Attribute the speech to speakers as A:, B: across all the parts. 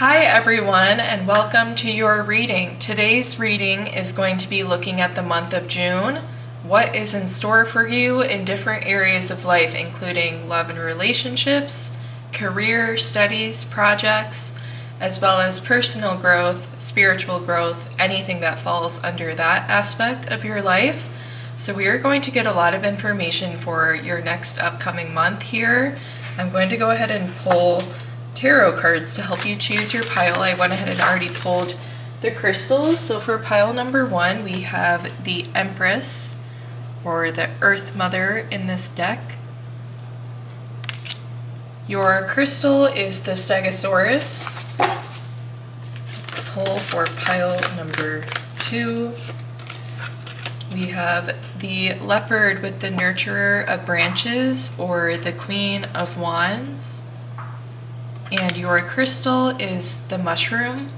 A: Hi everyone, and welcome to your reading. Today's reading is going to be looking at the month of June, what is in store for you in different areas of life, including love and relationships, career, studies, projects, as well as personal growth, spiritual growth, anything that falls under that aspect of your life. So we are going to get a lot of information for your next upcoming month here. I'm going to go ahead and pull tarot cards to help you choose your pile. I went ahead and already pulled the crystals. So for pile number 1, we have the Empress, or the Earth Mother in this deck. Your crystal is the Stegosaurus. Let's pull for pile number 2. We have the Leopard with the Nurturer of Branches, or the Queen of Wands. And your crystal is the Mushroom.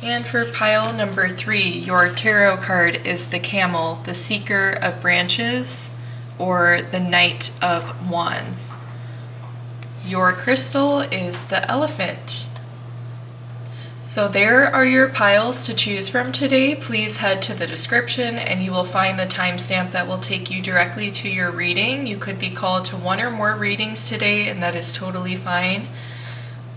A: And for pile number 3, your tarot card is the Camel, the Seeker of Branches, or the Knight of Wands. Your crystal is the Elephant. So there are your piles to choose from today. Please head to the description and you will find the timestamp that will take you directly to your reading. You could be called to one or more readings today, and that is totally fine.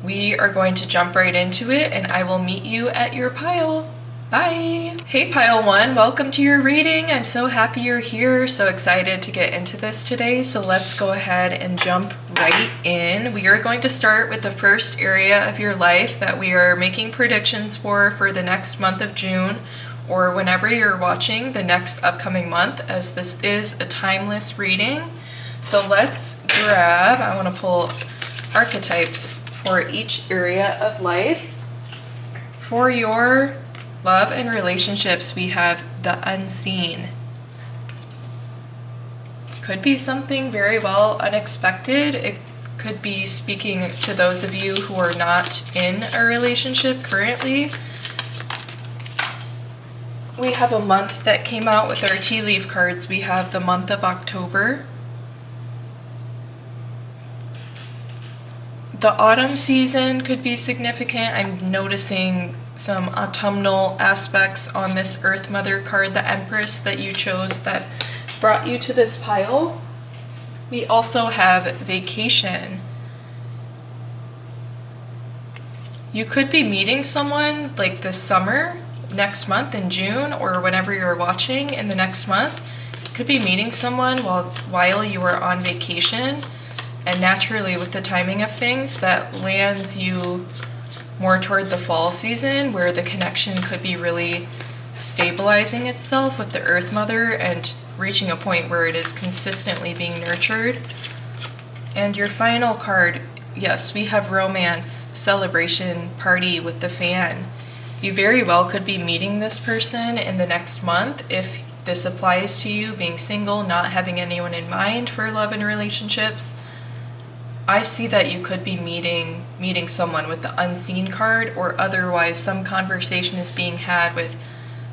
A: We are going to jump right into it, and I will meet you at your pile. Bye! Hey pile 1, welcome to your reading. I'm so happy you're here, so excited to get into this today. So let's go ahead and jump right in. We are going to start with the first area of your life that we are making predictions for the next month of June, or whenever you're watching the next upcoming month, as this is a timeless reading. So let's grab, I want to pull archetypes for each area of life. For your love and relationships, we have the Unseen. Could be something very well unexpected. It could be speaking to those of you who are not in a relationship currently. We have a month that came out with our tea leaf cards. We have the month of October. The autumn season could be significant. I'm noticing some autumnal aspects on this Earth Mother card, the Empress, that you chose that brought you to this pile. We also have vacation. You could be meeting someone like this summer, next month in June, or whenever you're watching in the next month. You could be meeting someone while you are on vacation. And naturally, with the timing of things, that lands you more toward the fall season, where the connection could be really stabilizing itself with the Earth Mother and reaching a point where it is consistently being nurtured. And your final card, yes, we have romance, celebration, party with the Fan. You very well could be meeting this person in the next month if this applies to you, being single, not having anyone in mind for love and relationships. I see that you could be meeting someone with the Unseen card, or otherwise some conversation is being had with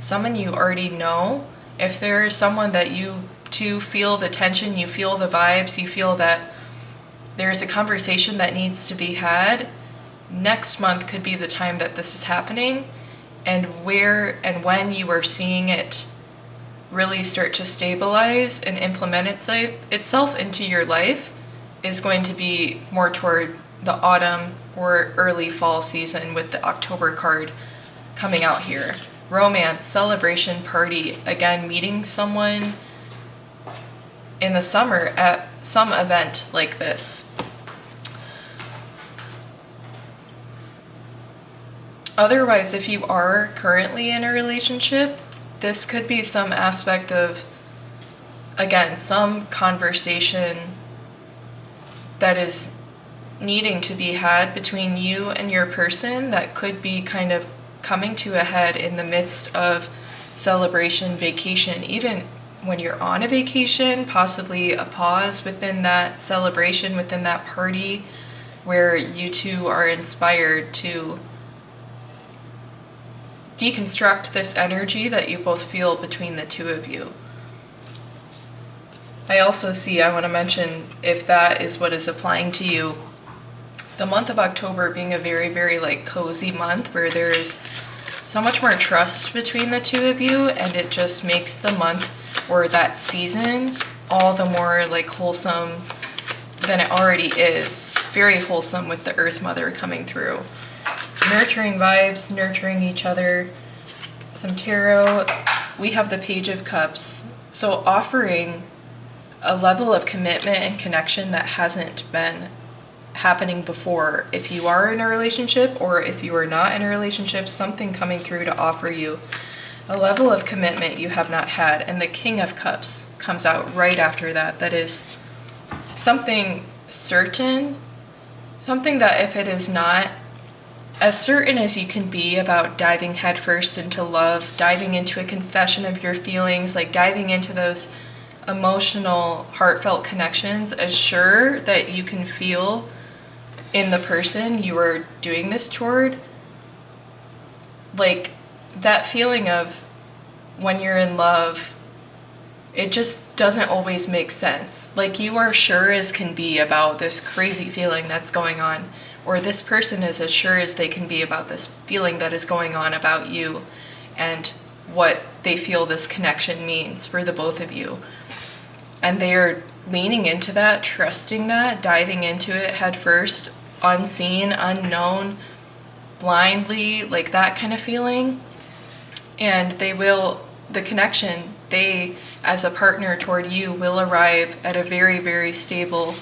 A: someone you already know. If there is someone that you two feel the tension, you feel the vibes, you feel that there's a conversation that needs to be had, next month could be the time that this is happening, and where and when you are seeing it really start to stabilize and implement itself into your life is going to be more toward the autumn or early fall season, with the October card coming out here. Romance, celebration, party, again, meeting someone in the summer at some event like this. Otherwise, if you are currently in a relationship, this could be some aspect of, again, some conversation that is needing to be had between you and your person that could be kind of coming to a head in the midst of celebration, vacation. Even when you're on a vacation, possibly a pause within that celebration, within that party, where you two are inspired to deconstruct this energy that you both feel between the two of you. I also see, I want to mention, if that is what is applying to you, the month of October being a very, very like cozy month where there's so much more trust between the two of you, and it just makes the month or that season all the more like wholesome than it already is. Very wholesome with the Earth Mother coming through. Nurturing vibes, nurturing each other. Some tarot. We have the Page of Cups. So offering a level of commitment and connection that hasn't been happening before. If you are in a relationship or if you are not in a relationship, something coming through to offer you a level of commitment you have not had. And the King of Cups comes out right after that. That is something certain, something that if it is not as certain as you can be about diving headfirst into love, diving into a confession of your feelings, like diving into those emotional, heartfelt connections, as sure that you can feel in the person you are doing this toward, like that feeling of when you're in love, it just doesn't always make sense. Like you are sure as can be about this crazy feeling that's going on, or this person is as sure as they can be about this feeling that is going on about you and what they feel this connection means for the both of you. And they are leaning into that, trusting that, diving into it head first, unseen, unknown, blindly, like that kind of feeling. And they will, the connection, they as a partner toward you will arrive at a very, very stable,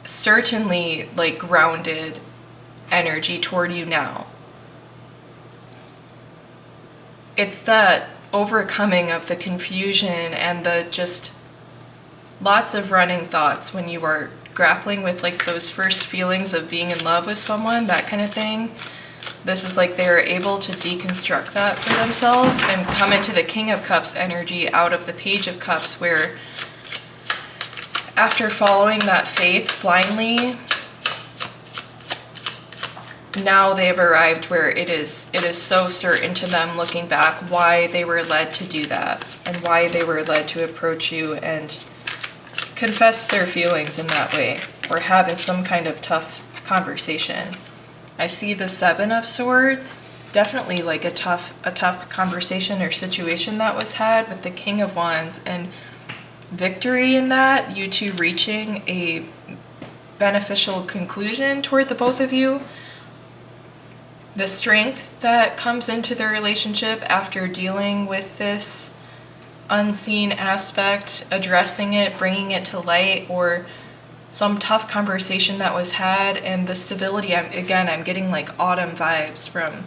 A: certainly like grounded energy toward you now. It's that overcoming of the confusion and the just lots of running thoughts when you are grappling with like those first feelings of being in love with someone, that kind of thing. This is like they're able to deconstruct that for themselves and come into the King of Cups energy out of the Page of Cups, where after following that faith blindly, now they've arrived where it is so certain to them looking back why they were led to do that and why they were led to approach you and confess their feelings in that way or have some kind of tough conversation. I see the Seven of Swords, definitely like a tough conversation or situation that was had with the King of Wands, and victory in that, you two reaching a beneficial conclusion toward the both of you. The strength that comes into the relationship after dealing with this unseen aspect, addressing it, bringing it to light, or some tough conversation that was had, and the stability. I'm getting like autumn vibes from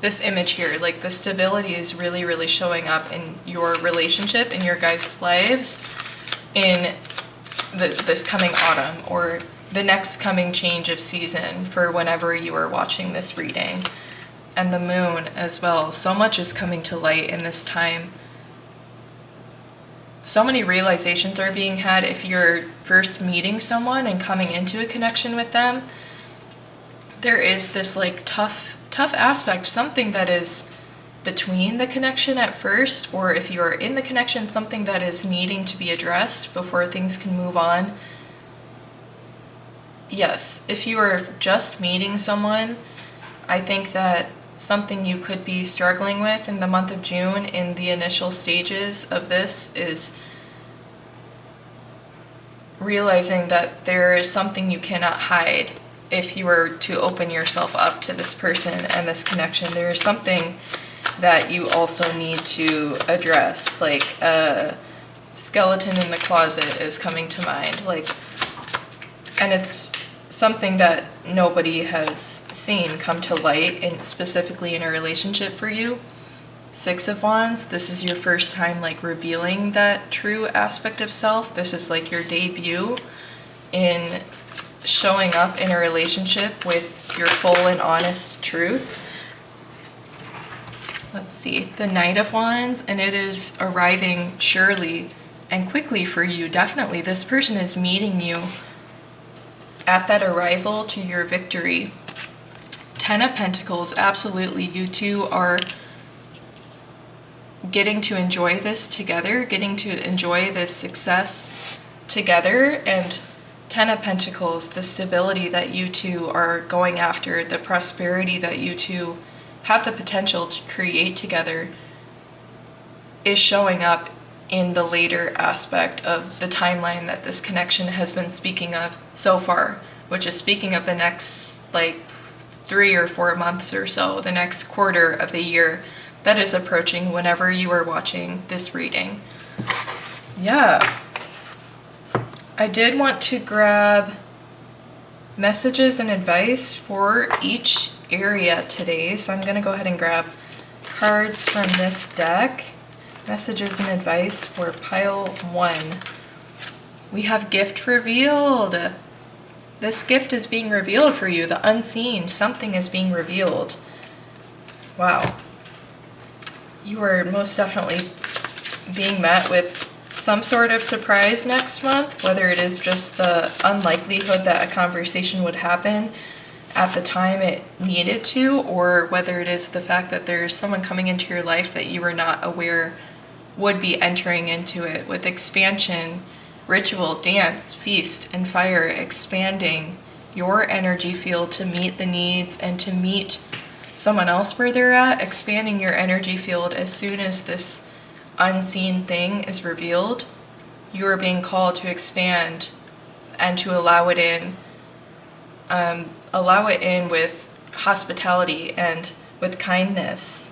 A: this image here. Like the stability is really, really showing up in your relationship, in your guys' lives, in this coming autumn or the next coming change of season for whenever you are watching this reading. And the moon as well. So much is coming to light in this time. So many realizations are being had if you're first meeting someone and coming into a connection with them. There is this like tough aspect, something that is between the connection at first, or if you're in the connection, something that is needing to be addressed before things can move on. Yes, if you are just meeting someone, I think that something you could be struggling with in the month of June in the initial stages of this is realizing that there is something you cannot hide if you were to open yourself up to this person and this connection. There is something that you also need to address, like a skeleton in the closet is coming to mind, like, and it's something that nobody has seen come to light, and specifically in a relationship for you. Six of Wands, this is your first time like revealing that true aspect of self. This is like your debut in showing up in a relationship with your full and honest truth. Let's see, the Knight of Wands, and it is arriving surely and quickly for you. Definitely, this person is meeting you at that arrival to your victory. Ten of Pentacles, absolutely. You two are getting to enjoy this together, getting to enjoy this success together, and Ten of Pentacles, the stability that you two are going after, the prosperity that you two have the potential to create together, is showing up in the later aspect of the timeline that this connection has been speaking of so far, which is speaking of the next like 3 or 4 months or so, the next quarter of the year that is approaching whenever you are watching this reading. Yeah. I did want to grab messages and advice for each area today, so I'm going to go ahead and grab cards from this deck. Messages and advice for pile 1. We have gift revealed. This gift is being revealed for you. The unseen. Something is being revealed. Wow. You are most definitely being met with some sort of surprise next month, whether it is just the unlikelihood that a conversation would happen at the time it needed to, or whether it is the fact that there's someone coming into your life that you were not aware would be entering into it, with expansion, ritual, dance, feast, and fire, expanding your energy field to meet the needs and to meet someone else where they're at, expanding your energy field as soon as this unseen thing is revealed. You are being called to expand and to allow it in with hospitality and with kindness.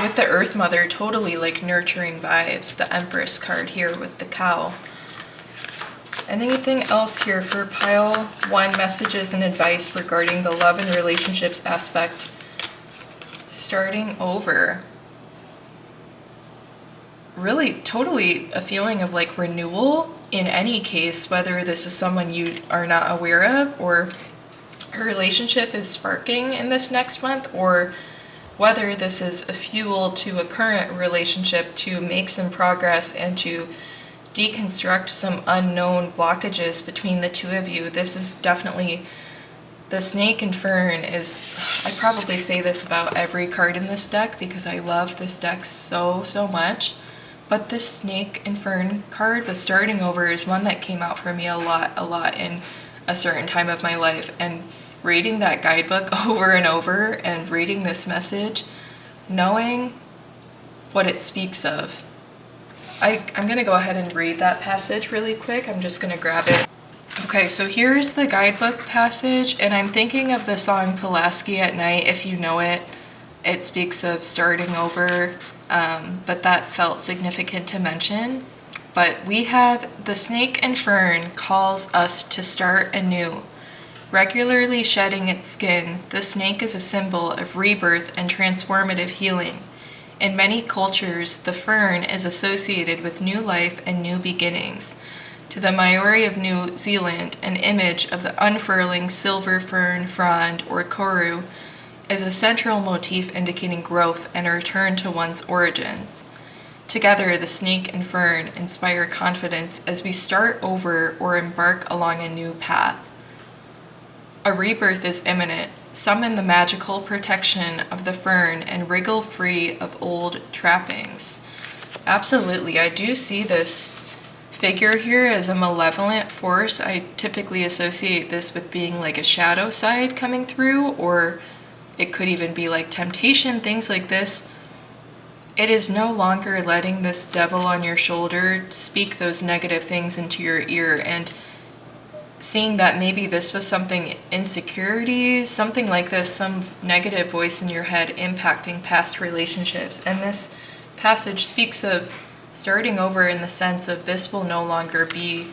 A: With the Earth Mother, totally like nurturing vibes. The Empress card here with the cow. Anything else here for pile 1, messages and advice regarding the love and relationships aspect? Starting over. Really, totally a feeling of like renewal in any case, whether this is someone you are not aware of or a relationship is sparking in this next month, or whether this is a fuel to a current relationship to make some progress and to deconstruct some unknown blockages between the two of you. This is definitely, the snake and fern is, I probably say this about every card in this deck because I love this deck so much. But this snake and fern card with starting over is one that came out for me a lot in a certain time of my life. And reading that guidebook over and over and reading this message, knowing what it speaks of. I'm going to go ahead and read that passage really quick. I'm just going to grab it. Okay, so here's the guidebook passage, and I'm thinking of the song Pulaski at Night, if you know it. It speaks of starting over, but that felt significant to mention. But we have the snake and fern calls us to start anew. Regularly shedding its skin, the snake is a symbol of rebirth and transformative healing. In many cultures, the fern is associated with new life and new beginnings. To the Maori of New Zealand, an image of the unfurling silver fern frond or koru is a central motif indicating growth and a return to one's origins. Together, the snake and fern inspire confidence as we start over or embark along a new path. A rebirth is imminent. Summon the magical protection of the fern and wriggle free of old trappings. Absolutely, I do see this figure here as a malevolent force. I typically associate this with being like a shadow side coming through, or it could even be like temptation, things like this. It is no longer letting this devil on your shoulder speak those negative things into your ear and seeing that maybe this was something, insecurities, something like this, some negative voice in your head impacting past relationships. And this passage speaks of starting over in the sense of this will no longer be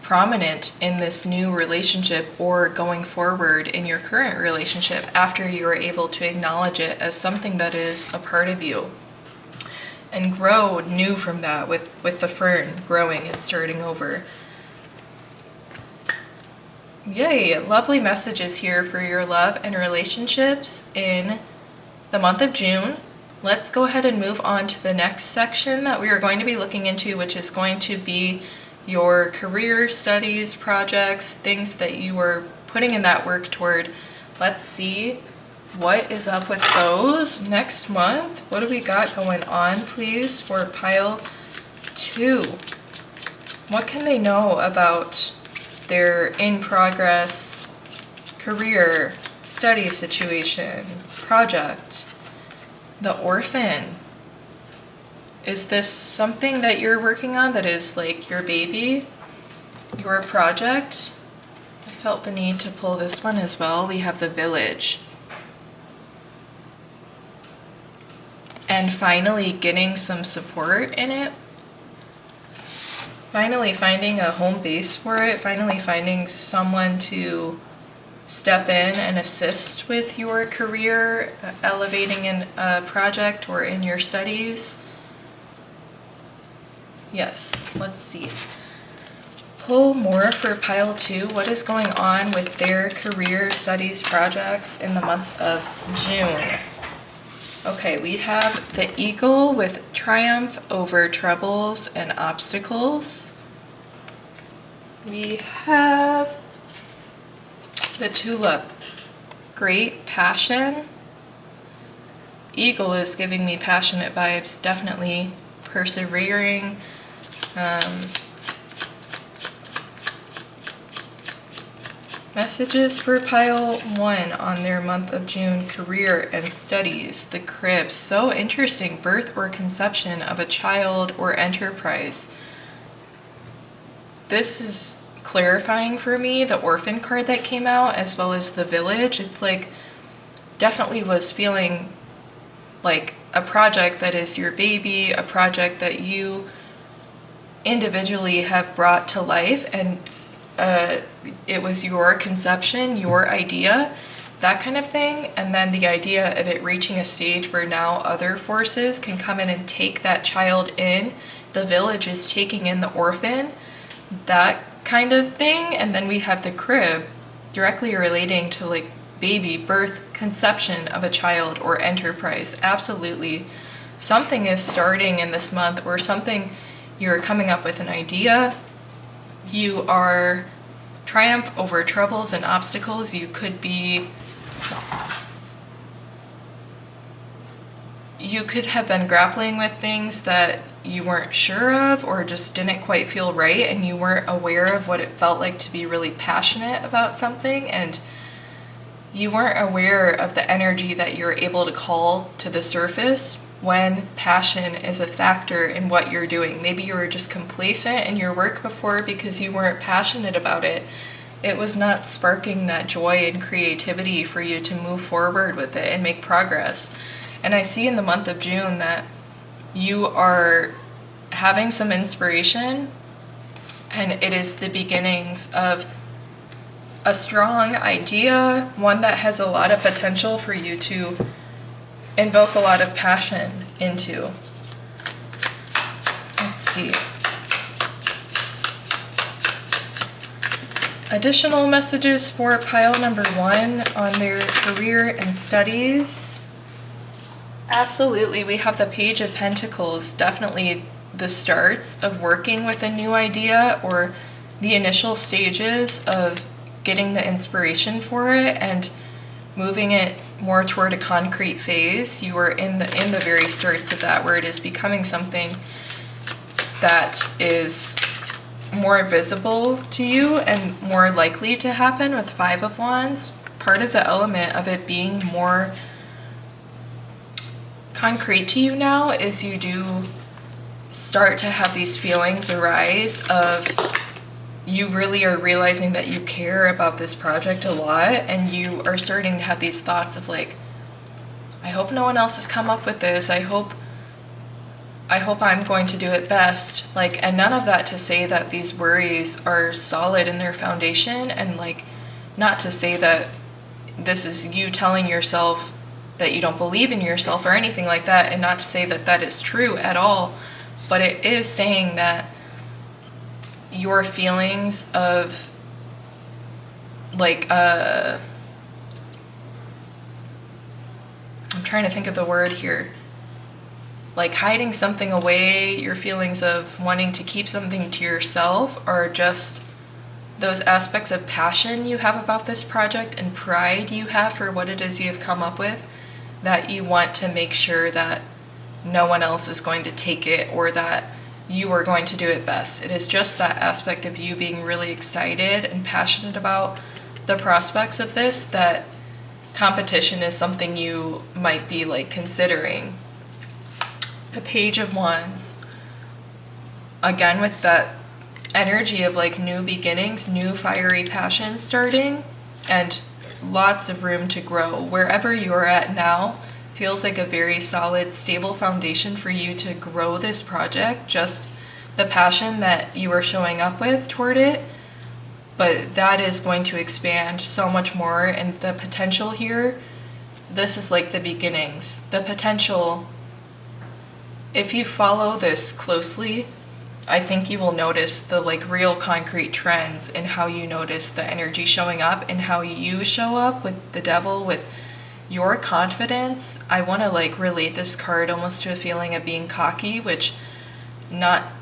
A: prominent in this new relationship or going forward in your current relationship after you are able to acknowledge it as something that is a part of you and grow new from that with the fern growing and starting over. Yay, lovely messages here for your love and relationships in the month of June. Let's go ahead and move on to the next section that we are going to be looking into, which is going to be your career, studies, projects, things that you are putting in that work toward. Let's see what is up with those next month. What do we got going on, please, for pile 2? What can they know about their in-progress career, study situation, project? The orphan. Is this something that you're working on that is like your baby, your project? I felt the need to pull this one as well. We have the village. And finally getting some support in it. Finally finding a home base for it. Finally finding someone to step in and assist with your career, elevating in a project or in your studies. Yes, let's see. Pull more for pile 2. What is going on with their career, studies, projects in the month of June? Okay, we have the eagle with triumph over troubles and obstacles. We have the tulip, great passion. Eagle is giving me passionate vibes, definitely persevering. Messages for pile 1 on their month of June career and studies. The crib, so interesting. Birth or conception of a child or enterprise. This is clarifying for me, the orphan card that came out, as well as the village. It's like, definitely was feeling like a project that is your baby, a project that you individually have brought to life, and it was your conception, your idea, that kind of thing. And then the idea of it reaching a stage where now other forces can come in and take that child in. The village is taking in the orphan, that kind of thing. And then we have the crib, directly relating to like baby, birth, conception of a child or enterprise. Absolutely. Something is starting in this month, or something, you're coming up with an idea. You are triumph over troubles and obstacles. You could have been grappling with things that you weren't sure of or just didn't quite feel right, and you weren't aware of what it felt like to be really passionate about something, and you weren't aware of the energy that you're able to call to the surface when passion is a factor in what you're doing. Maybe you were just complacent in your work before because you weren't passionate about it. It was not sparking that joy and creativity for you to move forward with it and make progress. And I see in the month of June that you are having some inspiration, and it is the beginnings of a strong idea, one that has a lot of potential for you to invoke a lot of passion into. Let's see. Additional messages for pile number 1 on their career and studies. Absolutely, we have the Page of Pentacles, definitely the starts of working with a new idea, or the initial stages of getting the inspiration for it and moving it more toward a concrete phase. You are in the very starts of that, where it is becoming something that is more visible to you and more likely to happen with 5 of Wands. Part of the element of it being more concrete to you now is you do start to have these feelings arise of you really are realizing that you care about this project a lot, and you are starting to have these thoughts of like, I hope no one else has come up with this. I hope I'm going to do it best. Like, and none of that to say that these worries are solid in their foundation, and like, not to say that this is you telling yourself that you don't believe in yourself or anything like that, and not to say that that is true at all, but it is saying that your feelings of like I'm trying to think of the word here, like hiding something away, your feelings of wanting to keep something to yourself, are just those aspects of passion you have about this project and pride you have for what it is you have come up with, that you want to make sure that no one else is going to take it, or that you are going to do it best. It is just that aspect of you being really excited and passionate about the prospects of this, that competition is something you might be like considering. The Page of Wands, again with that energy of like new beginnings, new fiery passion starting, and lots of room to grow. Wherever you're at now feels like a very solid, stable foundation for you to grow this project, just the passion that you are showing up with toward it. But that is going to expand so much more, and the potential here, this is like the beginnings. The potential, if you follow this closely, I think you will notice the like real concrete trends in how you notice the energy showing up and how you show up with the Devil, with your confidence. I want to like relate this card almost to a feeling of being cocky, which not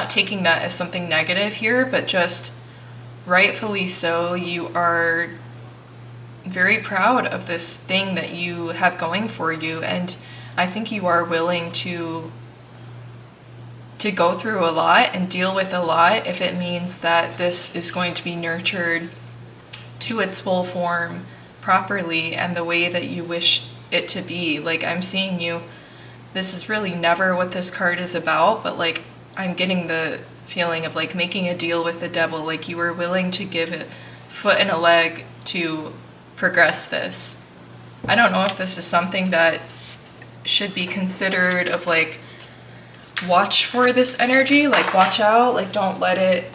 A: taking that as something negative here, but just rightfully so. You are very proud of this thing that you have going for you, and I think you are willing to go through a lot and deal with a lot if it means that this is going to be nurtured to its full form properly and the way that you wish it to be. Like, I'm seeing you, this is really never what this card is about, but like I'm getting the feeling of like making a deal with the Devil, like you were willing to give a foot and a leg to progress this. I don't know if this is something that should be considered of like, watch for this energy, like watch out, like don't let it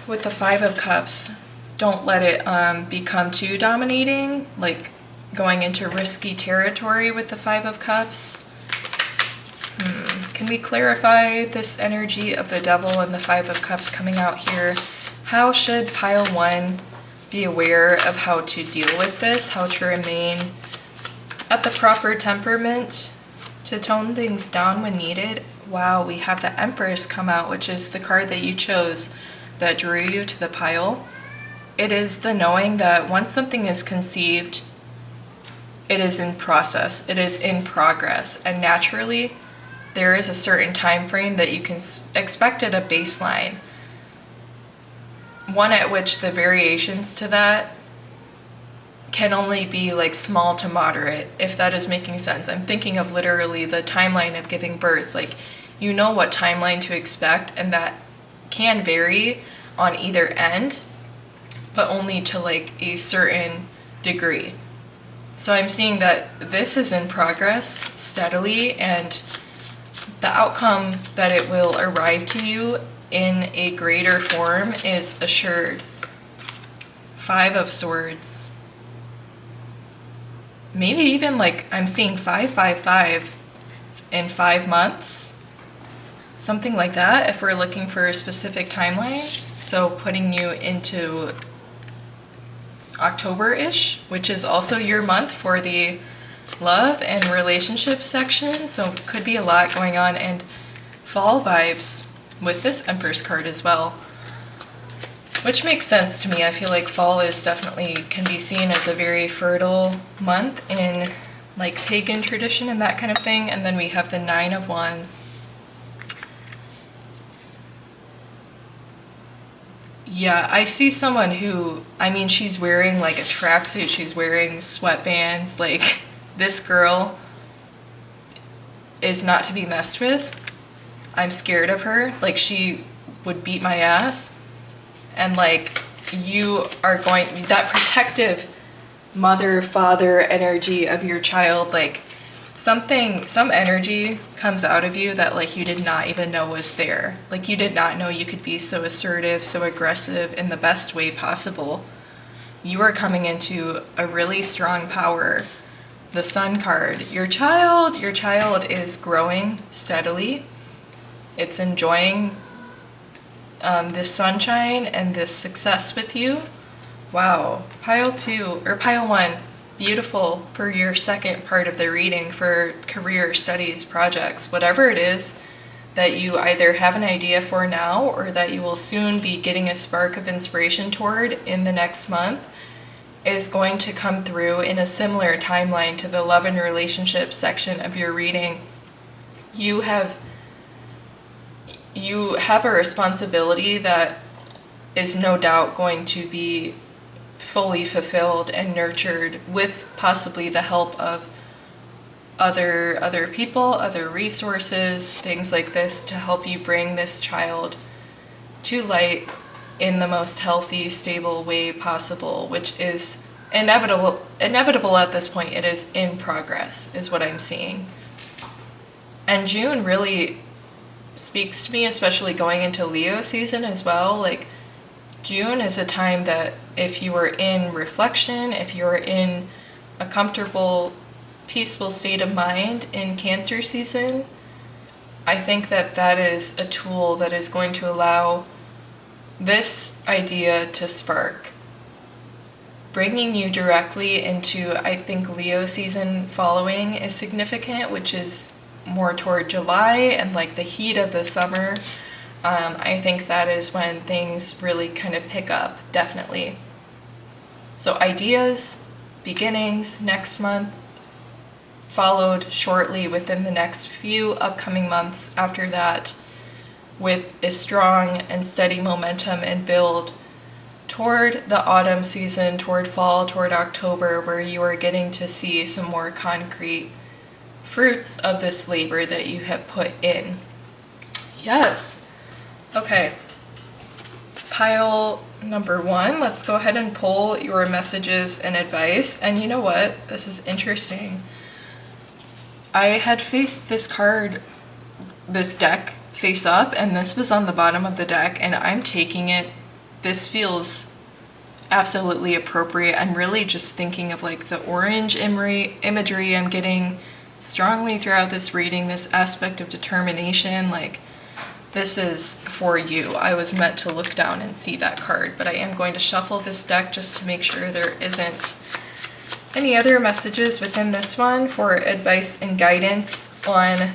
A: with the Five of Cups, don't let it become too dominating, like going into risky territory with the Five of Cups. Can we clarify this energy of the Devil and the Five of Cups coming out here? How should pile one be aware of how to deal with this, how to remain at the proper temperament to tone things down when needed? Wow, we have the Empress come out, which is the card that you chose that drew you to the pile. It is the knowing that once something is conceived, it is in process, it is in progress, and naturally there is a certain time frame that you can expect at a baseline, one at which the variations to that can only be like small to moderate, if that is making sense. I'm thinking of literally the timeline of giving birth. Like, you know what timeline to expect, and that can vary on either end, but only to like a certain degree. So I'm seeing that this is in progress steadily, and the outcome that it will arrive to you in a greater form is assured. Five of Swords. Maybe even like I'm seeing 555 in 5 months. Something like that if we're looking for a specific timeline. So putting you into October-ish, which is also your month for the love and relationship section. So could be a lot going on, and fall vibes with this Empress card as well, which makes sense to me. I feel like fall is definitely can be seen as a very fertile month in like pagan tradition and that kind of thing. And then we have the Nine of Wands. Yeah, I see someone who, I mean, she's wearing like a tracksuit, she's wearing sweatbands, like this girl is not to be messed with. I'm scared of her, like she would beat my ass. And like you are going, that protective mother, father energy of your child, like some energy comes out of you that like you did not even know was there. Like you did not know you could be so assertive, so aggressive in the best way possible. You are coming into a really strong power. The Sun card, your child is growing steadily. It's enjoying this sunshine and this success with you. Wow, pile 2 or pile 1, beautiful for your second part of the reading for career, studies, projects, whatever it is that you either have an idea for now or that you will soon be getting a spark of inspiration toward in the next month. is going to come through in a similar timeline to the love and relationship section of your reading. You have a responsibility that is no doubt going to be fully fulfilled and nurtured with possibly the help of other people, other resources, things like this, to help you bring this child to light in the most healthy, stable way possible, which is inevitable at this point. It is in progress, is what I'm seeing. And June really speaks to me, especially going into Leo season as well. Like, June is a time that if you are in reflection, if you're in a comfortable, peaceful state of mind in Cancer season, I think that that is a tool that is going to allow this idea to spark, bringing you directly into, I think, Leo season following is significant, which is more toward July and like the heat of the summer. I think that is when things really kind of pick up, definitely. So ideas, beginnings next month, followed shortly within the next few upcoming months after that, with a strong and steady momentum and build toward the autumn season, toward fall, toward October, where you are getting to see some more concrete fruits of this labor that you have put in. Yes. Okay. Pile number 1, let's go ahead and pull your messages and advice. And you know what? This is interesting. I had faced this deck face up, and this was on the bottom of the deck, and I'm taking it. This feels absolutely appropriate. I'm really just thinking of like the orange imagery I'm getting strongly throughout this reading, this aspect of determination. Like, this is for you. I was meant to look down and see that card, but I am going to shuffle this deck just to make sure there isn't any other messages within this one for advice and guidance on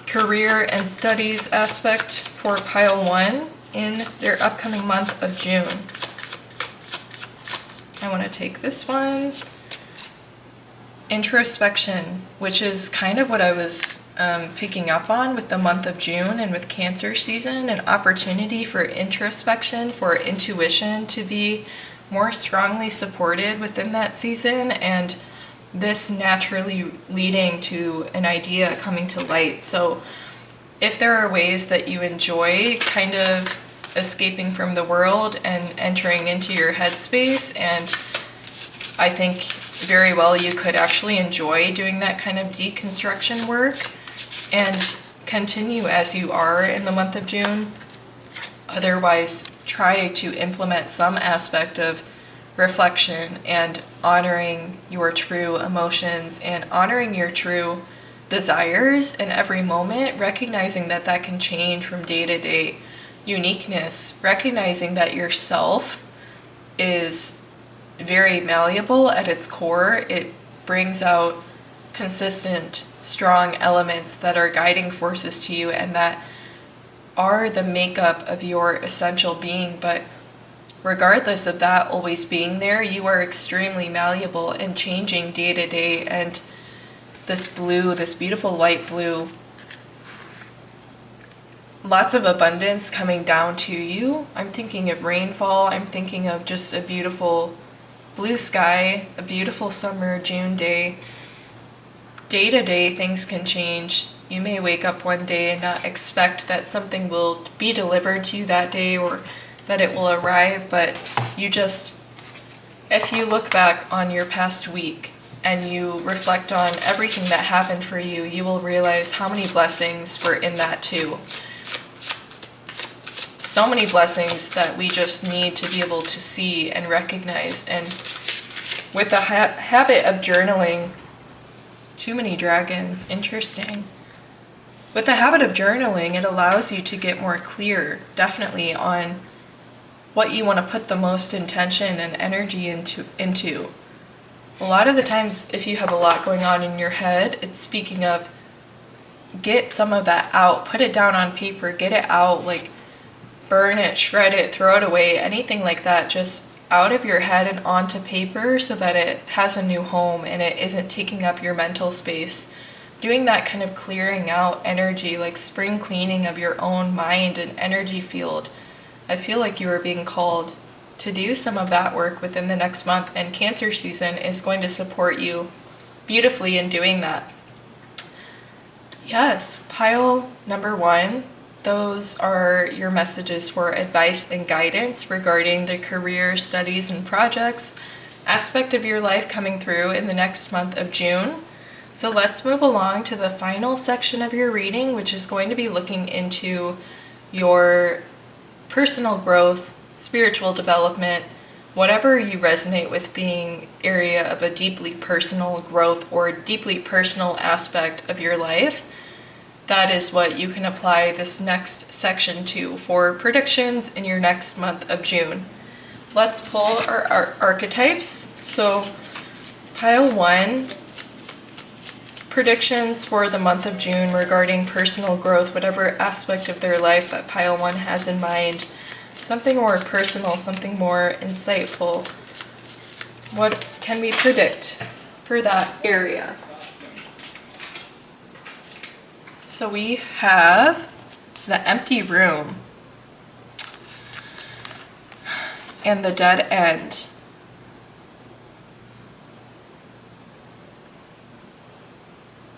A: career and studies aspect for pile 1 in their upcoming month of June. I want to take this one. Introspection, which is kind of what I was picking up on with the month of June and with Cancer season, an opportunity for introspection, for intuition to be more strongly supported within that season, and this naturally leading to an idea coming to light. So if there are ways that you enjoy kind of escaping from the world and entering into your headspace, and I think very well you could actually enjoy doing that kind of deconstruction work and continue as you are in the month of June. Otherwise, try to implement some aspect of reflection and honoring your true emotions and honoring your true desires in every moment, recognizing that that can change from day to day. Uniqueness, recognizing that yourself is very malleable at its core. It brings out consistent, strong elements that are guiding forces to you and that are the makeup of your essential being. But regardless of that always being there, you are extremely malleable and changing day to day. And this blue, this beautiful light blue, lots of abundance coming down to you. I'm thinking of rainfall. I'm thinking of just a beautiful blue sky, a beautiful summer June day. Day to day, things can change. You may wake up one day and not expect that something will be delivered to you that day or that it will arrive, but you just, if you look back on your past week and you reflect on everything that happened for you, you will realize how many blessings were in that too. So many blessings that we just need to be able to see and recognize. And with the habit of journaling, too many dragons, interesting. With the habit of journaling, it allows you to get more clear, definitely, on what you want to put the most intention and energy into. A lot of the times, if you have a lot going on in your head, it's speaking of, get some of that out, put it down on paper, get it out, like burn it, shred it, throw it away, anything like that. Just out of your head and onto paper so that it has a new home and it isn't taking up your mental space. Doing that kind of clearing out energy, like spring cleaning of your own mind and energy field. I feel like you are being called to do some of that work within the next month, and Cancer season is going to support you beautifully in doing that. Yes, pile number 1, those are your messages for advice and guidance regarding the career, studies, and projects aspect of your life coming through in the next month of June. So let's move along to the final section of your reading, which is going to be looking into your personal growth, spiritual development, whatever you resonate with being area of a deeply personal growth or deeply personal aspect of your life. That is what you can apply this next section to for predictions in your next month of June. Let's pull our archetypes. So pile 1, predictions for the month of June regarding personal growth, whatever aspect of their life that pile 1 has in mind. Something more personal, something more insightful. What can we predict for that area? So we have the empty room and the dead end.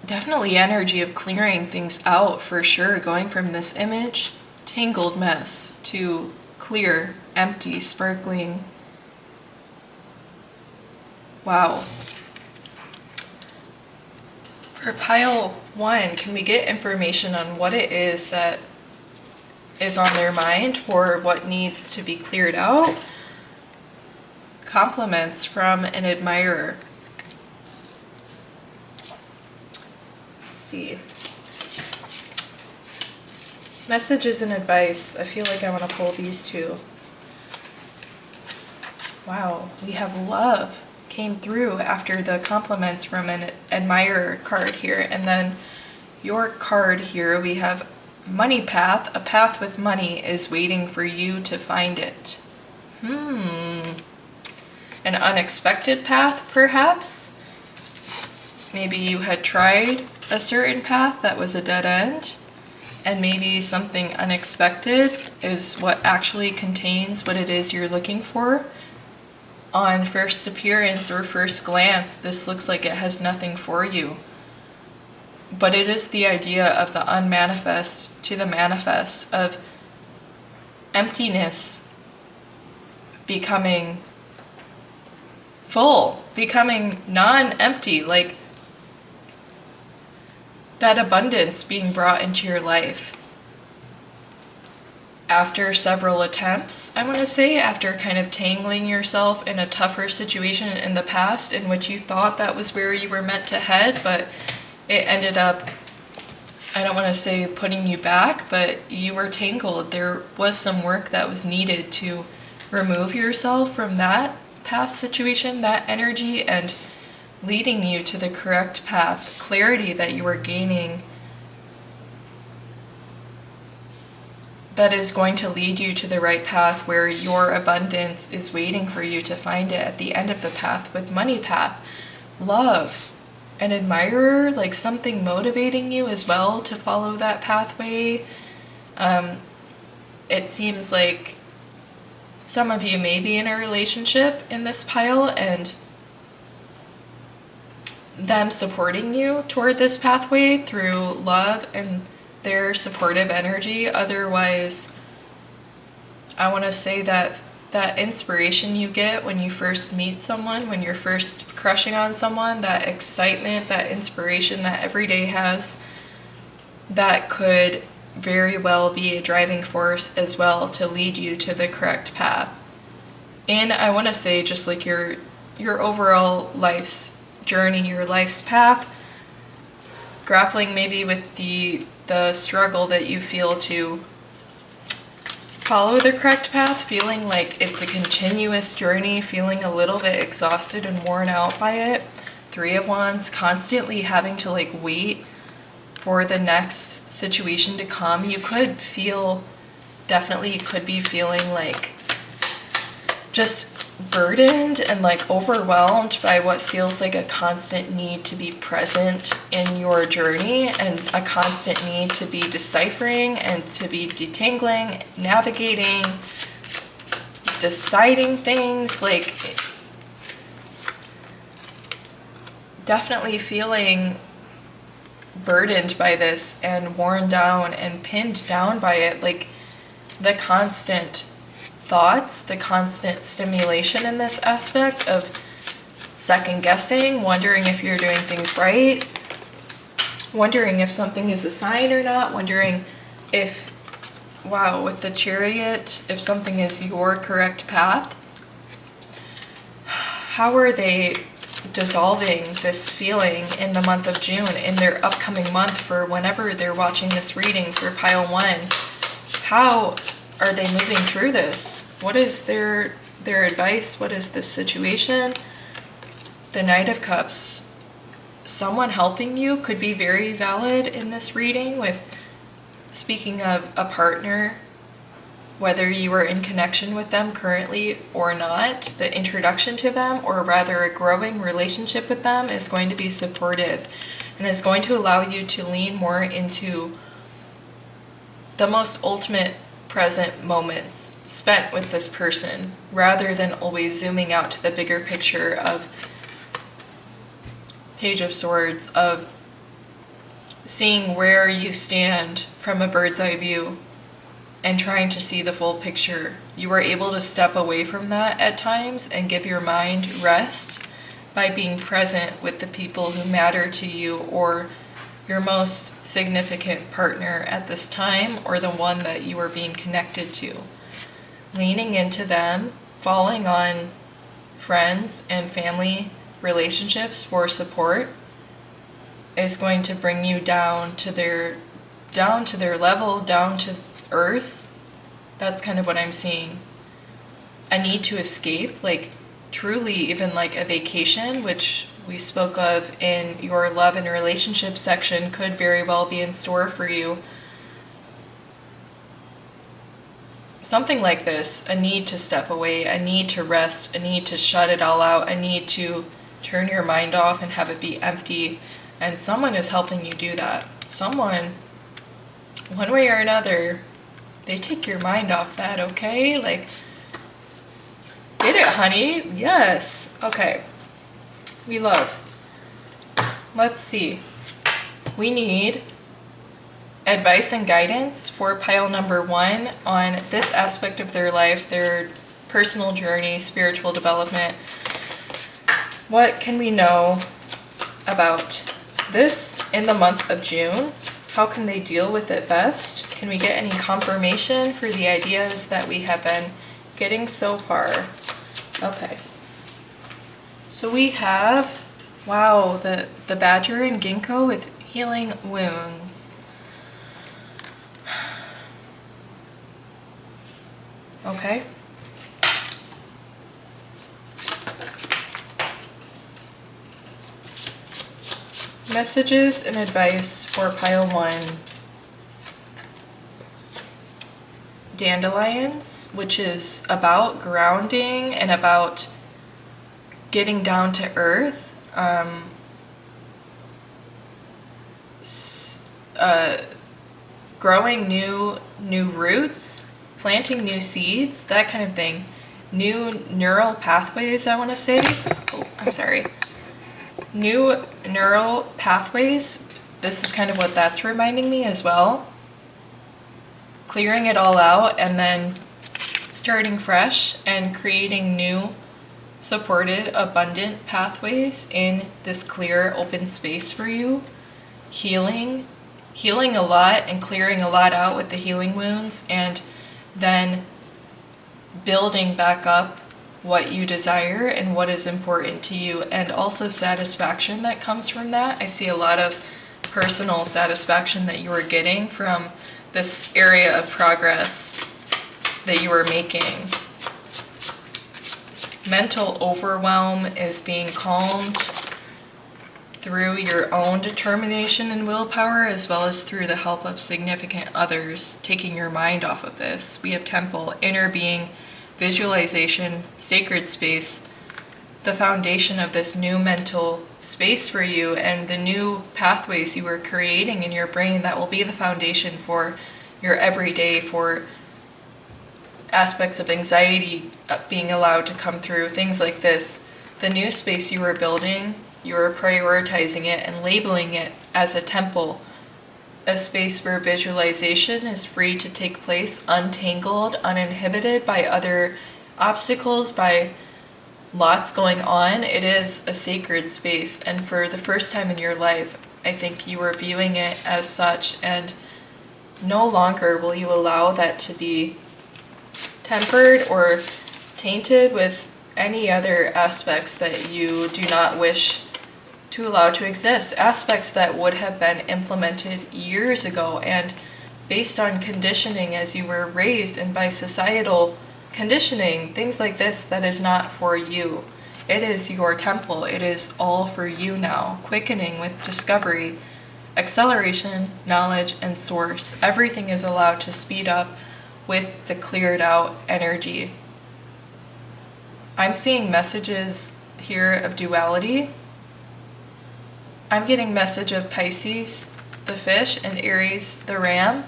A: Definitely energy of clearing things out for sure, going from this image, tangled mess, to clear, empty, sparkling. Wow. For pile 1, can we get information on what it is that is on their mind or what needs to be cleared out? Compliments from an admirer. Let's see. Messages and advice. I feel like I want to pull these two. Wow, we have love came through after the compliments from an admirer card here. And then your card here, we have money path. A path with money is waiting for you to find it. An unexpected path, perhaps? Maybe you had tried a certain path that was a dead end, and maybe something unexpected is what actually contains what it is you're looking for. On first appearance or first glance, this looks like it has nothing for you. But it is the idea of the unmanifest to the manifest, of emptiness becoming full, becoming non-empty, like that abundance being brought into your life. After several attempts, I want to say, after kind of tangling yourself in a tougher situation in the past in which you thought that was where you were meant to head, but it ended up, I don't want to say putting you back, but you were tangled. There was some work that was needed to remove yourself from that past situation, that energy, and leading you to the correct path, clarity that you are gaining that is going to lead you to the right path where your abundance is waiting for you to find it at the end of the path with money path. Love, an admirer, like something motivating you as well to follow that pathway. It seems like some of you may be in a relationship in this pile, and them supporting you toward this pathway through love and their supportive energy. Otherwise, I want to say that that inspiration you get when you first meet someone, when you're first crushing on someone, that excitement, that inspiration that every day has, that could very well be a driving force as well to lead you to the correct path. And I want to say, just like your overall life's journey, your life's path, grappling maybe with the struggle that you feel to follow the correct path, feeling like it's a continuous journey, feeling a little bit exhausted and worn out by it. 3 of Wands, constantly having to like wait for the next situation to come. You could be feeling like just burdened and like overwhelmed by what feels like a constant need to be present in your journey and a constant need to be deciphering and to be detangling, navigating, deciding things, like definitely feeling burdened by this and worn down and pinned down by it, like the constant thoughts, the constant stimulation in this aspect of second guessing, wondering if you're doing things right, wondering if something is a sign or not, wondering if, wow, with the Chariot, if something is your correct path. How are they dissolving this feeling in the month of June, in their upcoming month, for whenever they're watching this reading for pile 1? How are they moving through this? What is their advice? What is this situation? The Knight of Cups. Someone helping you could be very valid in this reading, with speaking of a partner, whether you are in connection with them currently or not. The introduction to them, or rather a growing relationship with them, is going to be supportive and is going to allow you to lean more into the most ultimate present moments spent with this person, rather than always zooming out to the bigger picture of Page of Swords, of seeing where you stand from a bird's eye view and trying to see the full picture. You are able to step away from that at times and give your mind rest by being present with the people who matter to you, or your most significant partner at this time, or the one that you are being connected to. Leaning into them, falling on friends and family relationships for support is going to bring you down to their level, down to earth. That's kind of what I'm seeing. A need to escape, like truly even like a vacation, which we spoke of in your love and relationship section, could very well be in store for you. Something like this, a need to step away, a need to rest, a need to shut it all out, a need to turn your mind off and have it be empty. And someone is helping you do that. Someone, one way or another, they take your mind off that, okay? Like, get it, honey. Yes. Okay. We love. Let's see. We need advice and guidance for pile number 1 on this aspect of their life, their personal journey, spiritual development. What can we know about this in the month of June? How can they deal with it best? Can we get any confirmation for the ideas that we have been getting so far? Okay. So we have, wow, the badger and ginkgo with healing wounds. Okay. Messages and advice for pile 1. Dandelions, which is about grounding and about getting down to earth. Growing new roots, planting new seeds, that kind of thing. New neural pathways, I want to say. Oh, I'm sorry. New neural pathways. This is kind of what that's reminding me as well. Clearing it all out and then starting fresh and creating new, supported, abundant pathways in this clear, open space for you. Healing a lot and clearing a lot out with the healing wounds, and then building back up what you desire and what is important to you, and also satisfaction that comes from that. I see a lot of personal satisfaction that you are getting from this area of progress that you are making. Mental overwhelm is being calmed through your own determination and willpower, as well as through the help of significant others taking your mind off of this. We have Temple, inner being visualization, sacred space, the foundation of this new mental space for you and the new pathways you are creating in your brain that will be the foundation for your everyday, for aspects of anxiety being allowed to come through, things like this. The new space you are building, you are prioritizing it and labeling it as a temple, a space where visualization is free to take place, untangled, uninhibited by other obstacles, by lots going on. It is a sacred space, and for the first time in your life, I think you are viewing it as such, and no longer will you allow that to be tempered or tainted with any other aspects that you do not wish to allow to exist, aspects that would have been implemented years ago and based on conditioning as you were raised and by societal conditioning, things like this that is not for you. It is your temple. It is all for you now. Quickening with discovery, acceleration, knowledge, and source. Everything is allowed to speed up with the cleared out energy. I'm seeing messages here of duality. I'm getting message of Pisces, the fish, and Aries, the ram,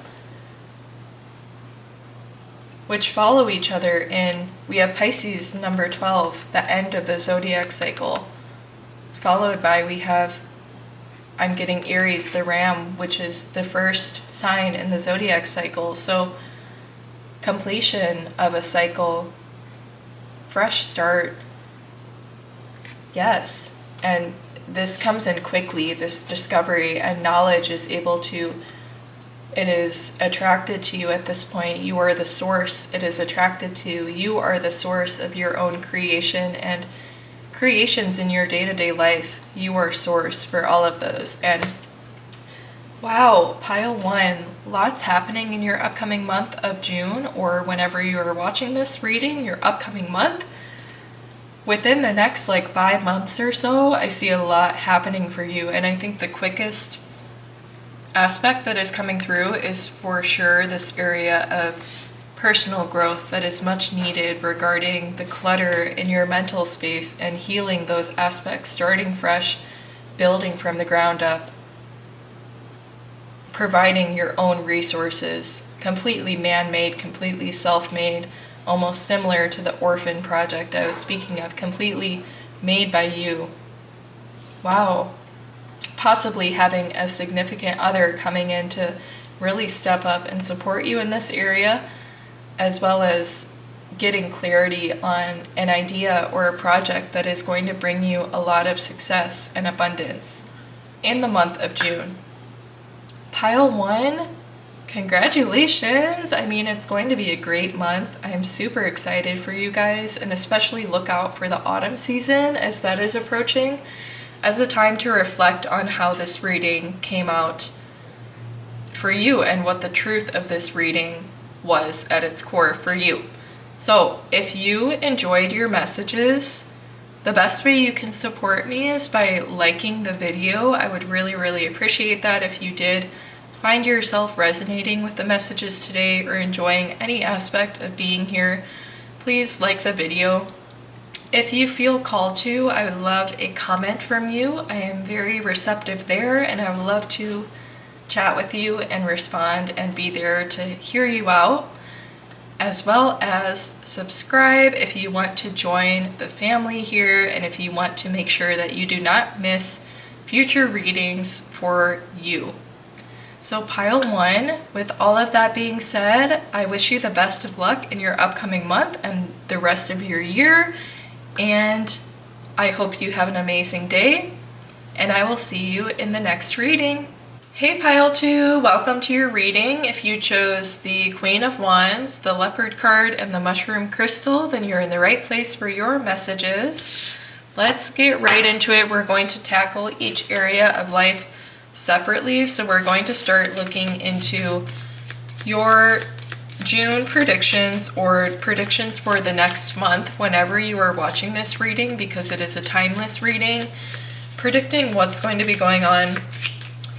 A: which follow each other in, we have Pisces number 12, the end of the zodiac cycle, followed by I'm getting Aries, the ram, which is the first sign in the zodiac cycle. So completion of a cycle, fresh start, yes. And this comes in quickly, this discovery, and knowledge is it is attracted to you at this point. You are the source it is attracted to. You are the source of your own creation and creations in your day-to-day life. You are source for all of those. And wow, pile one, lots happening in your upcoming month of June, or whenever you are watching this reading, your upcoming month. Within the next 5 months or so, I see a lot happening for you. And I think the quickest aspect that is coming through is for sure this area of personal growth that is much needed regarding the clutter in your mental space and healing those aspects, starting fresh, building from the ground up, providing your own resources, completely man-made, completely self-made, almost similar to the orphan project I was speaking of, completely made by you. Wow. Possibly having a significant other coming in to really step up and support you in this area, as well as getting clarity on an idea or a project that is going to bring you a lot of success and abundance in the month of June. Pile one, congratulations. I mean, it's going to be a great month. I'm super excited for you guys, and especially look out for the autumn season as that is approaching, as a time to reflect on how this reading came out for you and what the truth of this reading was at its core for you. So if you enjoyed your messages, the best way you can support me is by liking the video. I would really, really appreciate that. If you did find yourself resonating with the messages today or enjoying any aspect of being here, please like the video. If you feel called to, I would love a comment from you. I am very receptive there, and I would love to chat with you and respond and be there to hear you out, as well as subscribe if you want to join the family here, and if you want to make sure that you do not miss future readings for you. So pile one, with all of that being said, I wish you the best of luck in your upcoming month and the rest of your year. And I hope you have an amazing day, and I will see you in the next reading. Hey pile two, welcome to your reading. If you chose the Queen of Wands, the Leopard card, and the Mushroom Crystal, then you're in the right place for your messages. Let's get right into it. We're going to tackle each area of life separately. So we're going to start looking into your June predictions, or predictions for the next month whenever you are watching this reading, because it is a timeless reading, predicting what's going to be going on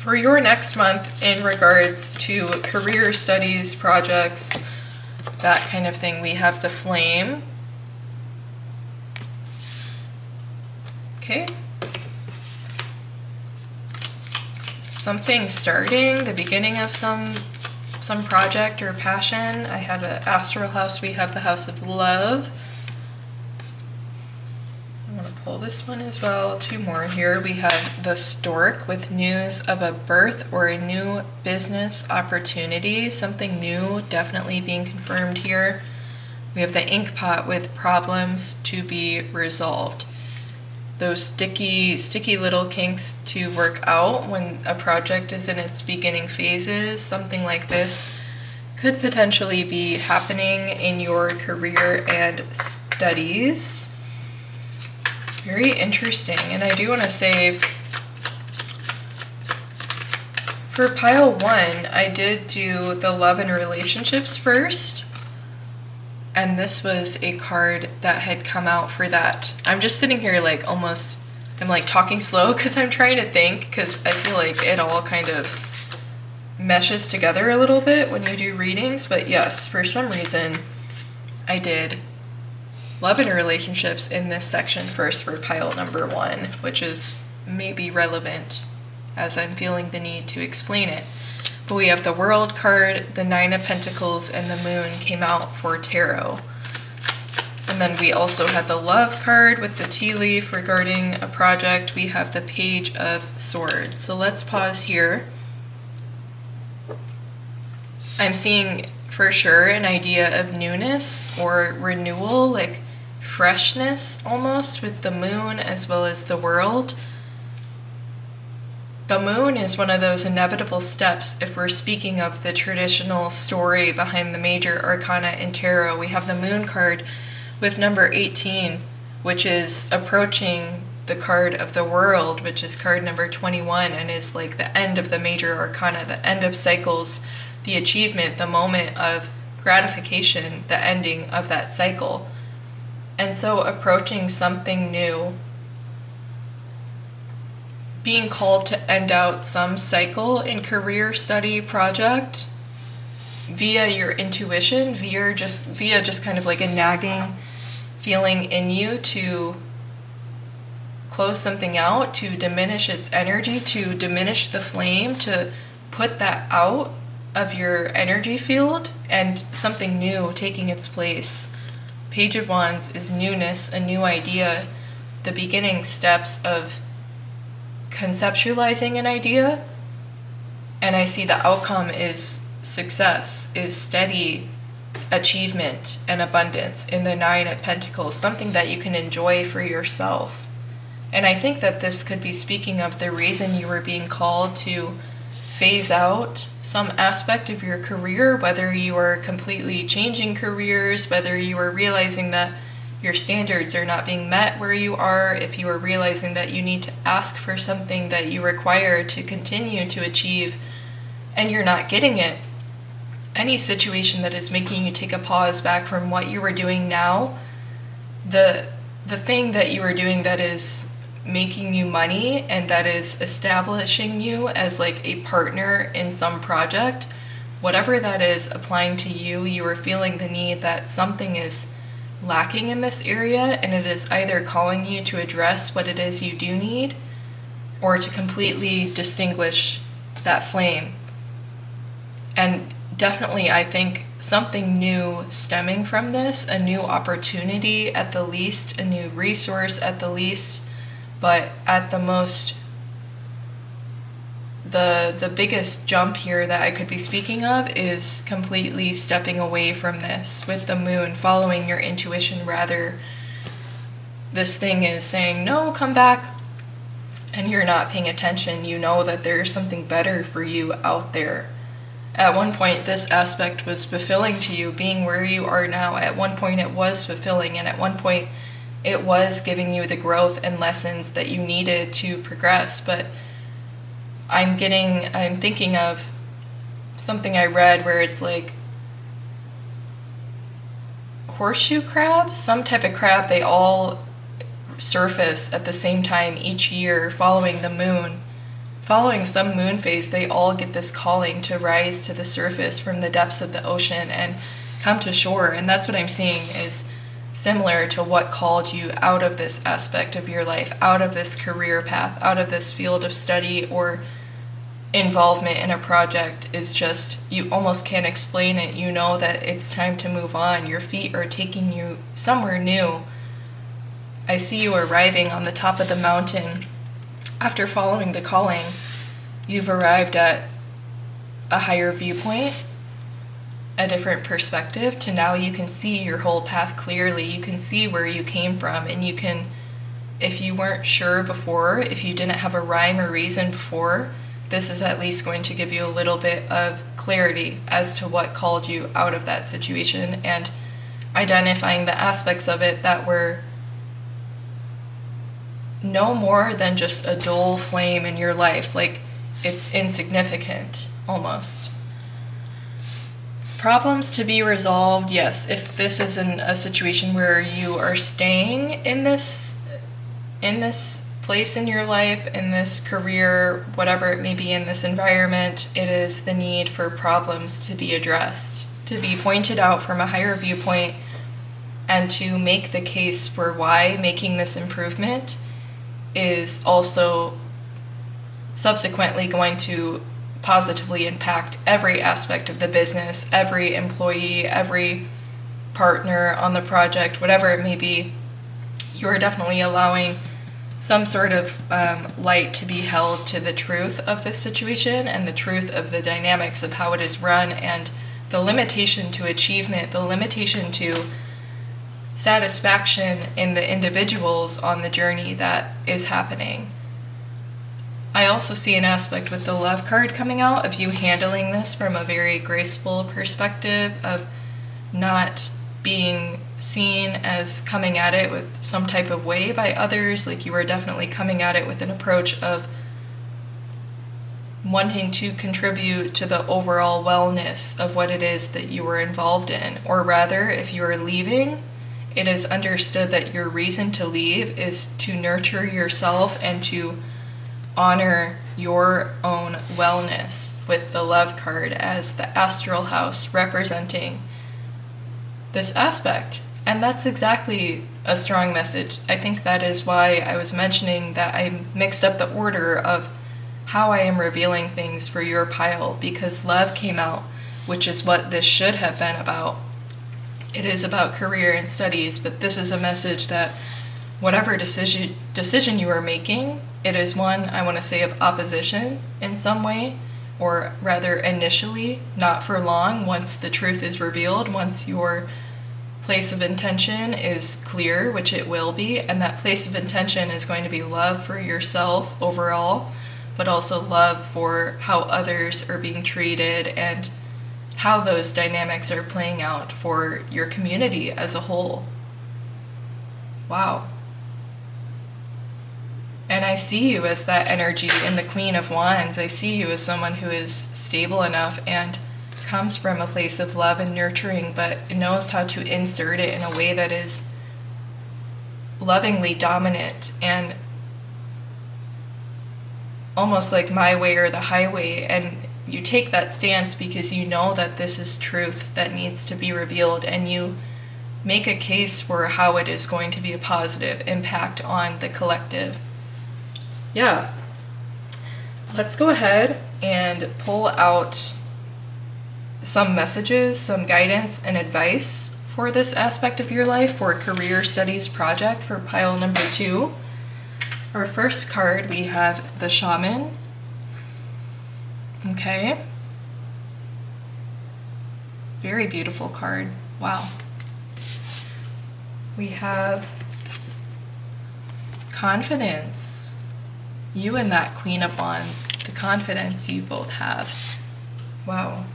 A: for your next month in regards to career, studies, projects, that kind of thing. We have the flame. Okay. Something starting, the beginning of some project or passion. I have an astral house. We have the house of love. I'm going to pull this one as well. 2 more here. We have the stork with news of a birth or a new business opportunity. Something new definitely being confirmed here. We have the ink pot with problems to be resolved. Those sticky little kinks to work out when a project is in its beginning phases. Something like this could potentially be happening in your career and studies. Very interesting. And I do want to say, for pile 1, I did do the love and relationships first. And this was a card that had come out for that. I'm just sitting here like almost, I'm like talking slow because I'm trying to think, because I feel like it all kind of meshes together a little bit when you do readings. But yes, for some reason, I did love and relationships in this section first for pile number 1, which is maybe relevant as I'm feeling the need to explain it. But we have the World card, the 9 of Pentacles, and the Moon came out for tarot. And then we also had the Love card with the tea leaf regarding a project. We have the Page of Swords. So let's pause here. I'm seeing for sure an idea of newness or renewal, like freshness almost, with the Moon as well as the World. The Moon is one of those inevitable steps if we're speaking of the traditional story behind the major arcana in tarot. We have the Moon card with number 18, which is approaching the card of the World, which is card number 21, and is like the end of the major arcana, the end of cycles, the achievement, the moment of gratification, the ending of that cycle. And so approaching something new, being called to end out some cycle in career, study, project via your intuition, via just kind of like a nagging feeling in you to close something out, to diminish its energy, to diminish the flame, to put that out of your energy field, and something new taking its place. Page of Wands is newness, a new idea, the beginning steps of conceptualizing an idea, and I see the outcome is success, is steady achievement and abundance in the 9 of Pentacles, something that you can enjoy for yourself. And I think that this could be speaking of the reason you were being called to phase out some aspect of your career, whether you are completely changing careers, whether you are realizing that your standards are not being met where you are, if you are realizing that you need to ask for something that you require to continue to achieve and you're not getting it. Any situation that is making you take a pause back from what you were doing now, the thing that you are doing that is making you money and that is establishing you as like a partner in some project, whatever that is applying to you, you are feeling the need that something is lacking in this area, and it is either calling you to address what it is you do need or to completely distinguish that flame. And definitely I think something new stemming from this, a new opportunity at the least, a new resource at the least, but at the most, the biggest jump here that I could be speaking of is completely stepping away from this with the Moon, following your intuition rather. This thing is saying, no, come back, and you're not paying attention. You know that there's something better for you out there. At one point, this aspect was fulfilling to you, being where you are now. At one point, it was fulfilling, and at one point, it was giving you the growth and lessons that you needed to progress. But I'm thinking of something I read where it's like horseshoe crabs, some type of crab, they all surface at the same time each year following the moon. Following some moon phase, they all get this calling to rise to the surface from the depths of the ocean, and come to shore. And that's what I'm seeing is similar to what called you out of this aspect of your life, out of this career path, out of this field of study or involvement in a project, is just, you almost can't explain it. You know that it's time to move on. Your feet are taking you somewhere new. I see you arriving on the top of the mountain after following the calling. You've arrived at a higher viewpoint, a different perspective, to now you can see your whole path clearly. You can see where you came from, and you can, if you weren't sure before, if you didn't have a rhyme or reason before, this is at least going to give you a little bit of clarity as to what called you out of that situation, and identifying the aspects of it that were no more than just a dull flame in your life. Like, it's insignificant, almost. Problems to be resolved, yes. If this is in a situation where you are staying in this place in your life, in this career, whatever it may be, in this environment, it is the need for problems to be addressed, to be pointed out from a higher viewpoint, and to make the case for why making this improvement is also subsequently going to positively impact every aspect of the business, every employee, every partner on the project, whatever it may be. You're definitely allowing some sort of light to be held to the truth of this situation and the truth of the dynamics of how it is run, and the limitation to achievement, the limitation to satisfaction in the individuals on the journey that is happening. I also see an aspect with the Love card coming out of you handling this from a very graceful perspective, of not being seen as coming at it with some type of way by others. Like, you are definitely coming at it with an approach of wanting to contribute to the overall wellness of what it is that you were involved in. Or rather, if you are leaving, it is understood that your reason to leave is to nurture yourself and to honor your own wellness, with the Love card as the astral house representing this aspect. And that's exactly a strong message. I think that is why I was mentioning that I mixed up the order of how I am revealing things for your pile, because Love came out, which is what this should have been about. It is about career and studies, but this is a message that whatever decision you are making, it is one, I want to say, of opposition in some way, or rather initially, not for long. Once the truth is revealed, once your place of intention is clear, which it will be, and that place of intention is going to be love for yourself overall, but also love for how others are being treated and how those dynamics are playing out for your community as a whole. Wow. And I see you as that energy in the Queen of Wands. I see you as someone who is stable enough and comes from a place of love and nurturing, but knows how to insert it in a way that is lovingly dominant and almost like my way or the highway. And you take that stance because you know that this is truth that needs to be revealed, and you make a case for how it is going to be a positive impact on the collective. Yeah. Let's go ahead and pull out some messages, some guidance and advice for this aspect of your life, for career studies project, for pile number 2. Our first card, we have the Shaman. Okay. Very beautiful card. Wow. We have Confidence. You and that Queen of Wands, the confidence you both have. Wow.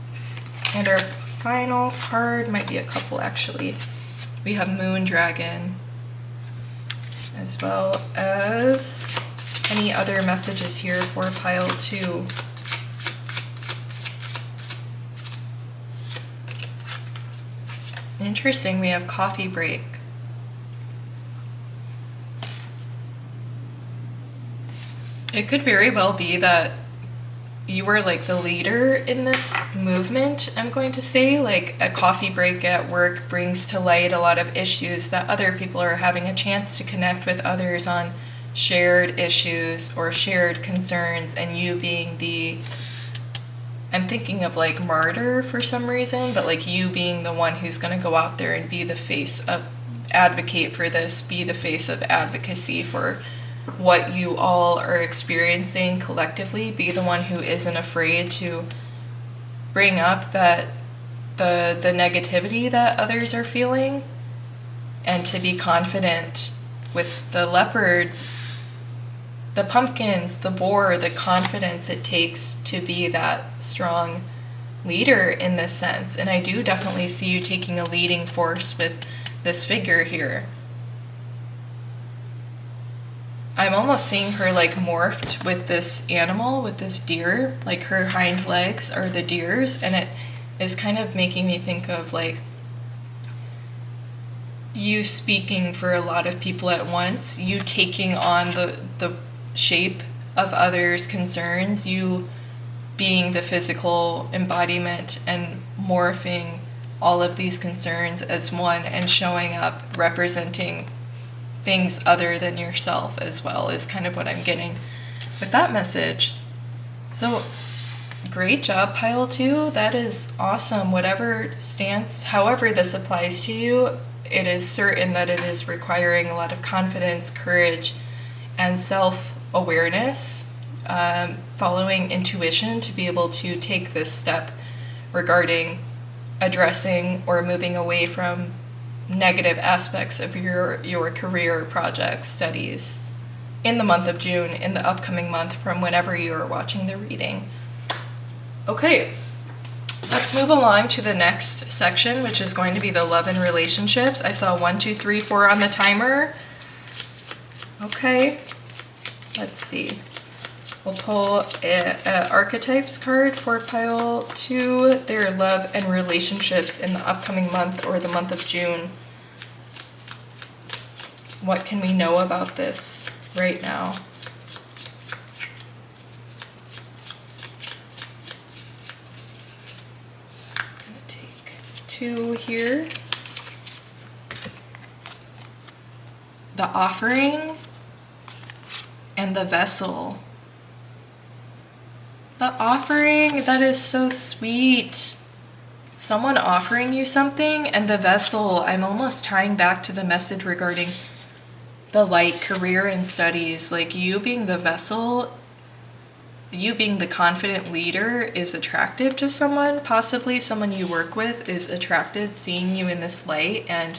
A: And our final card, might be a couple actually. We have Moon Dragon, as well as any other messages here for pile 2. Interesting, we have Coffee Break. It could very well be that you are like the leader in this movement, I'm going to say. Like a coffee break at work brings to light a lot of issues that other people are having a chance to connect with others on shared issues or shared concerns, and you being the, I'm thinking of like martyr for some reason, but like you being the one who's going to go out there and be the face of, advocate for this, be the face of advocacy for what you all are experiencing collectively, be the one who isn't afraid to bring up that the negativity that others are feeling, and to be confident with the leopard, the pumpkins, the boar, the confidence it takes to be that strong leader in this sense. And I do definitely see you taking a leading force with this figure here. I'm almost seeing her like morphed with this animal, with this deer, like her hind legs are the deer's, and it is kind of making me think of like you speaking for a lot of people at once, you taking on the shape of others' concerns, you being the physical embodiment and morphing all of these concerns as one and showing up representing things other than yourself as well, is kind of what I'm getting with that message. So great job, pile 2. That is awesome. Whatever stance, however this applies to you, it is certain that it is requiring a lot of confidence, courage, and self-awareness, following intuition to be able to take this step regarding addressing or moving away from negative aspects of your career, projects, studies in the month of June, in the upcoming month from whenever you are watching the reading. Okay, let's move along to the next section, which is going to be the love and relationships. I saw 1, 2, 3, 4 on the timer. Okay, let's see. We'll pull a Archetypes card for pile 2, their love and relationships in the upcoming month or the month of June. What can we know about this right now? I'm going to take 2 here. The offering and the vessel. The offering, that is so sweet. Someone offering you something, and the vessel, I'm almost tying back to the message regarding the light career and studies. Like you being the vessel, you being the confident leader is attractive to someone. Possibly someone you work with is attracted, seeing you in this light, and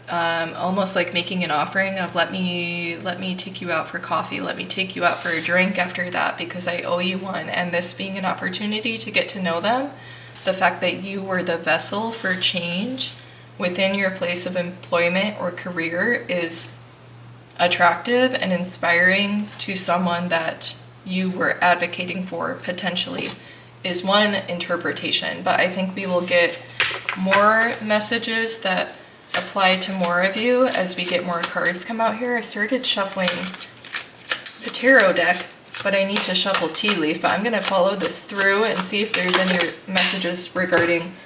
A: almost like making an offering of let me take you out for coffee, let me take you out for a drink after that because I owe you one. And this being an opportunity to get to know them, the fact that you were the vessel for change within your place of employment or career is attractive and inspiring to someone that you were advocating for, potentially, is one interpretation. But I think we will get more messages that apply to more of you as we get more cards come out here. I started shuffling the tarot deck, but I need to shuffle tea leaf. But I'm going to follow this through and see if there's any messages regarding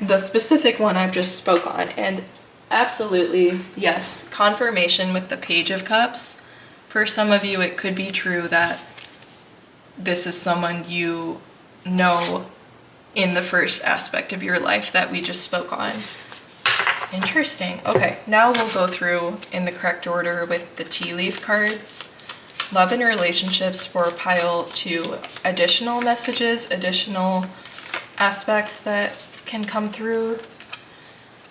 A: the specific one I've just spoke on. And absolutely, yes, confirmation with the Page of Cups. For some of you, it could be true that this is someone you know in the first aspect of your life that we just spoke on. Interesting. Okay, now we'll go through in the correct order with the tea leaf cards. Love and relationships for pile 2. Additional messages, additional aspects that can come through.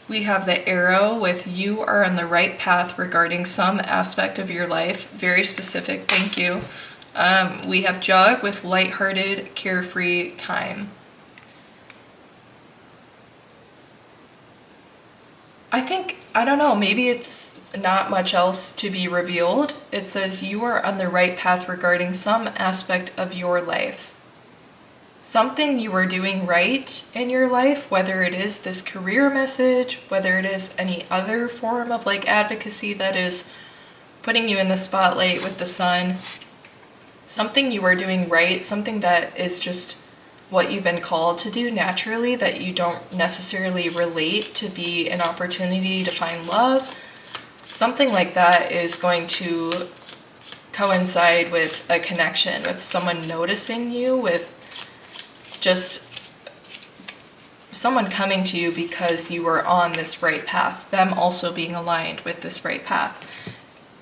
A: We have the arrow with you are on the right path regarding some aspect of your life. Very specific, thank you. We have jug with lighthearted, carefree time. I don't know, maybe it's not much else to be revealed. It says you are on the right path regarding some aspect of your life. Something you are doing right in your life, whether it is this career message, whether it is any other form of like advocacy that is putting you in the spotlight with the sun. something you are doing right, something that is just what you've been called to do naturally, that you don't necessarily relate to be an opportunity to find love. Something like that is going to coincide with a connection, with someone noticing you, with just someone coming to you because you are on this right path, them also being aligned with this right path.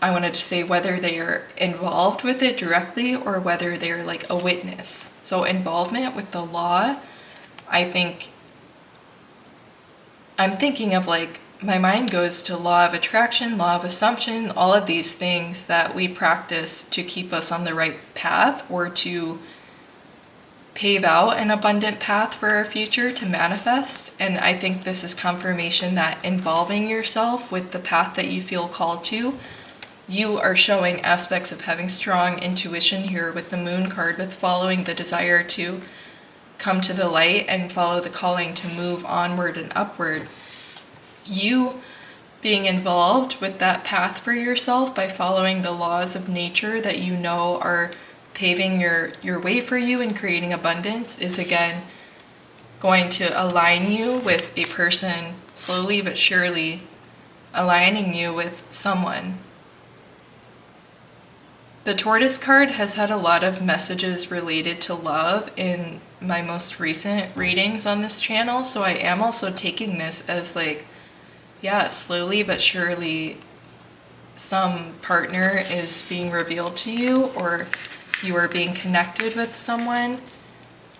A: I wanted to say whether they are involved with it directly or whether they're like a witness. So involvement with the law, I'm thinking of like, my mind goes to law of attraction, law of assumption, all of these things that we practice to keep us on the right path or to pave out an abundant path for our future to manifest. And I think this is confirmation that involving yourself with the path that you feel called to, you are showing aspects of having strong intuition here with the moon card, with following the desire to come to the light and follow the calling to move onward and upward. You being involved with that path for yourself by following the laws of nature that you know are paving your way for you and creating abundance is again going to align you with a person, slowly but surely aligning you with someone. The Tortoise card has had a lot of messages related to love in my most recent readings on this channel, so I am also taking this as like, yeah, slowly but surely some partner is being revealed to you, or you are being connected with someone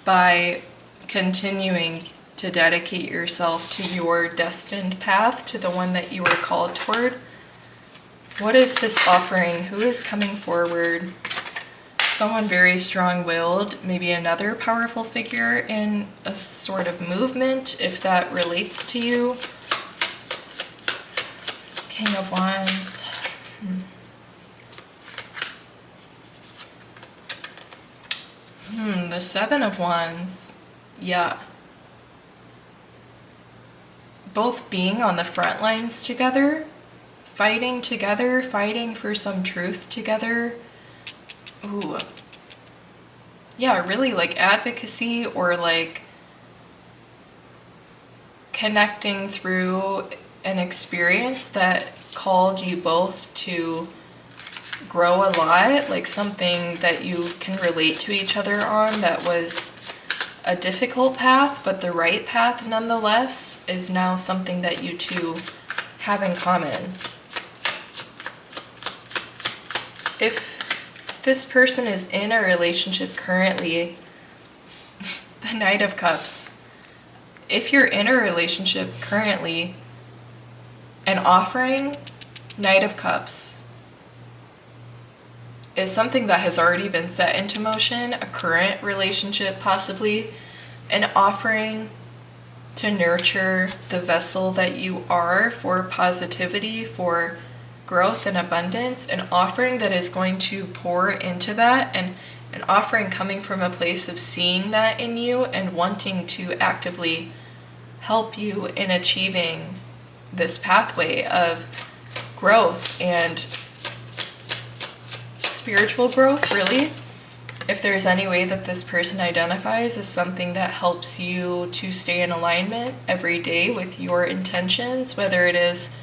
A: by continuing to dedicate yourself to your destined path, to the one that you are called toward. What is this offering? Who is coming forward? Someone very strong-willed, maybe another powerful figure in a sort of movement, if that relates to you. King of Wands. The Seven of Wands. Yeah. Both being on the front lines together, fighting together, fighting for some truth together. Ooh. Yeah, really like advocacy or like connecting through an experience that called you both to grow a lot, like something that you can relate to each other on that was a difficult path, but the right path nonetheless is now something that you two have in common. If this person is in a relationship currently, the Knight of Cups, if you're in a relationship currently, an offering, Knight of Cups, is something that has already been set into motion, a current relationship possibly, an offering to nurture the vessel that you are for positivity, for growth and abundance, an offering that is going to pour into that, and an offering coming from a place of seeing that in you and wanting to actively help you in achieving this pathway of growth and spiritual growth, really. If there's any way that this person identifies as something that helps you to stay in alignment every day with your intentions, whether it is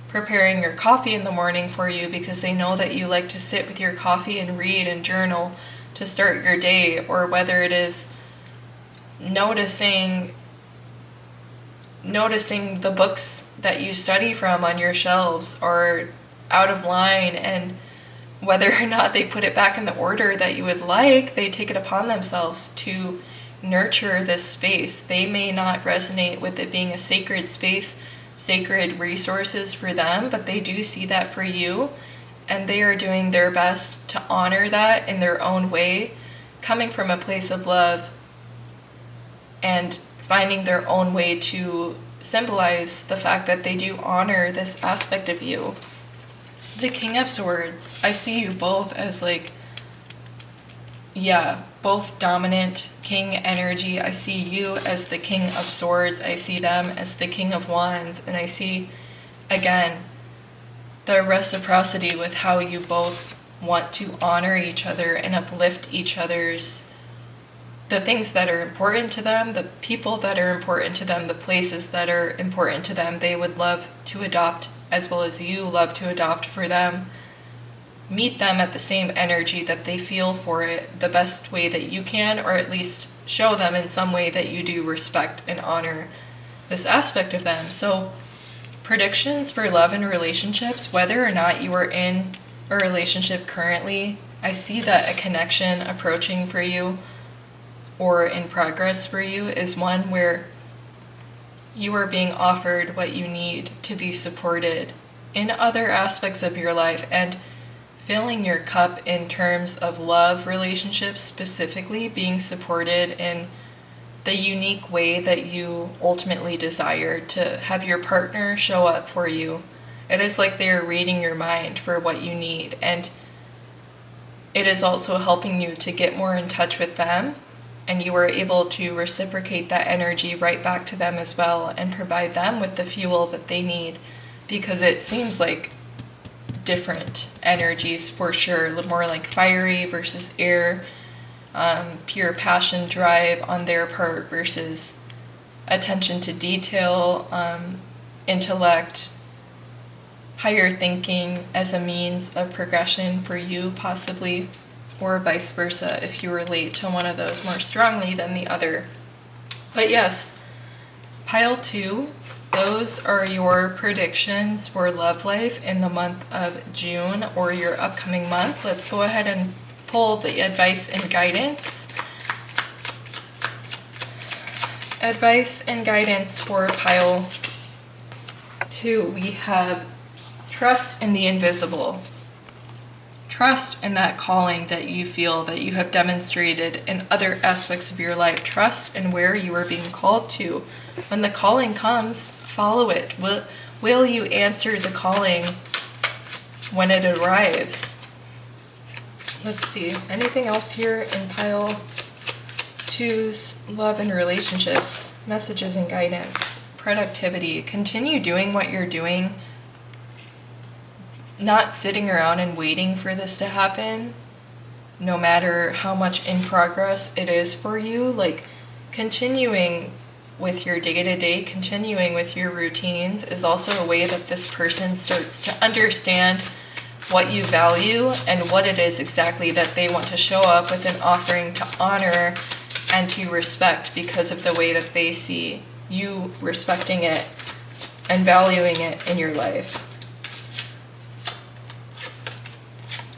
A: preparing your coffee in the morning for you because they know that you like to sit with your coffee and read and journal to start your day, or whether it is noticing the books that you study from on your shelves are out of line, and whether or not they put it back in the order that you would like, they take it upon themselves to nurture this space. They may not resonate with it being a sacred space, sacred resources for them, but they do see that for you, and they are doing their best to honor that in their own way, coming from a place of love and finding their own way to symbolize the fact that they do honor this aspect of you. The King of Swords, I see you both as like, yeah, both dominant king energy. I see you as the King of Swords. I see them as the King of Wands. And I see, again, the reciprocity with how you both want to honor each other and uplift each other's, the things that are important to them, the people that are important to them, the places that are important to them. They would love to adopt, as well as you love to adopt for them. Meet them at the same energy that they feel for it, the best way that you can, or at least show them in some way that you do respect and honor this aspect of them. So predictions for love and relationships, whether or not you are in a relationship currently, I see that a connection approaching for you or in progress for you is one where you are being offered what you need to be supported in other aspects of your life, and filling your cup in terms of love relationships, specifically being supported in the unique way that you ultimately desire to have your partner show up for you. It is like they're reading your mind for what you need, and it is also helping you to get more in touch with them, and you are able to reciprocate that energy right back to them as well and provide them with the fuel that they need, because it seems like different energies for sure, a little more like fiery versus air, pure passion, drive on their part versus attention to detail, intellect, higher thinking as a means of progression for you possibly, or vice versa if you relate to one of those more strongly than the other. But yes, pile 2, those are your predictions for love life in the month of June, or your upcoming month. Let's go ahead and pull the advice and guidance. Advice and guidance for pile 2. We have trust in the invisible. Trust in that calling that you feel that you have demonstrated in other aspects of your life. Trust in where you are being called to. When the calling comes, follow it. Will you answer the calling when it arrives? Let's see. Anything else here in pile 2's love and relationships? Messages and guidance. Productivity. Continue doing what you're doing. Not sitting around and waiting for this to happen, no matter how much in progress it is for you. Like, continuing with your day-to-day, continuing with your routines is also a way that this person starts to understand what you value and what it is exactly that they want to show up with an offering to honor and to respect, because of the way that they see you respecting it and valuing it in your life.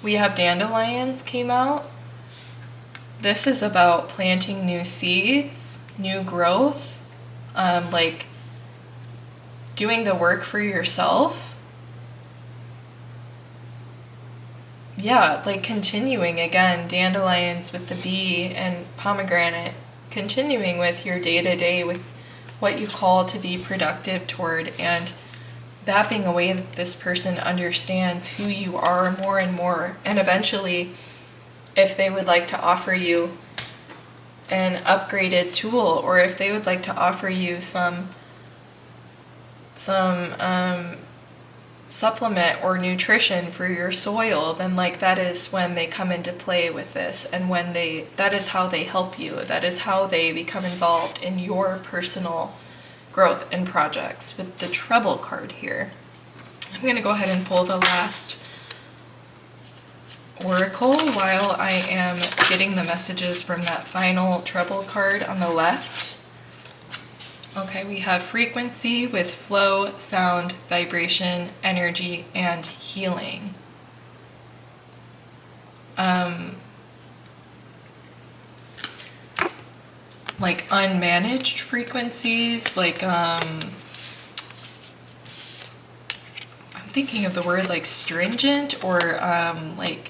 A: We have dandelions came out. This is about planting new seeds, new growth, like doing the work for yourself. Yeah, like continuing again, dandelions with the bee and pomegranate, continuing with your day-to-day with what you call to be productive toward, and that being a way that this person understands who you are more and more. And eventually, if they would like to offer you an upgraded tool, or if they would like to offer you some supplement or nutrition for your soil, then like that is when they come into play with this, and when that is how they help you. That is how they become involved in your personal growth and projects. With the Trouble card here, I'm going to go ahead and pull the last oracle while I am getting the messages from that final Trouble card on the left. Okay, we have frequency with flow, sound, vibration, energy, and healing. Like unmanaged frequencies, like I'm thinking of the word like stringent, or like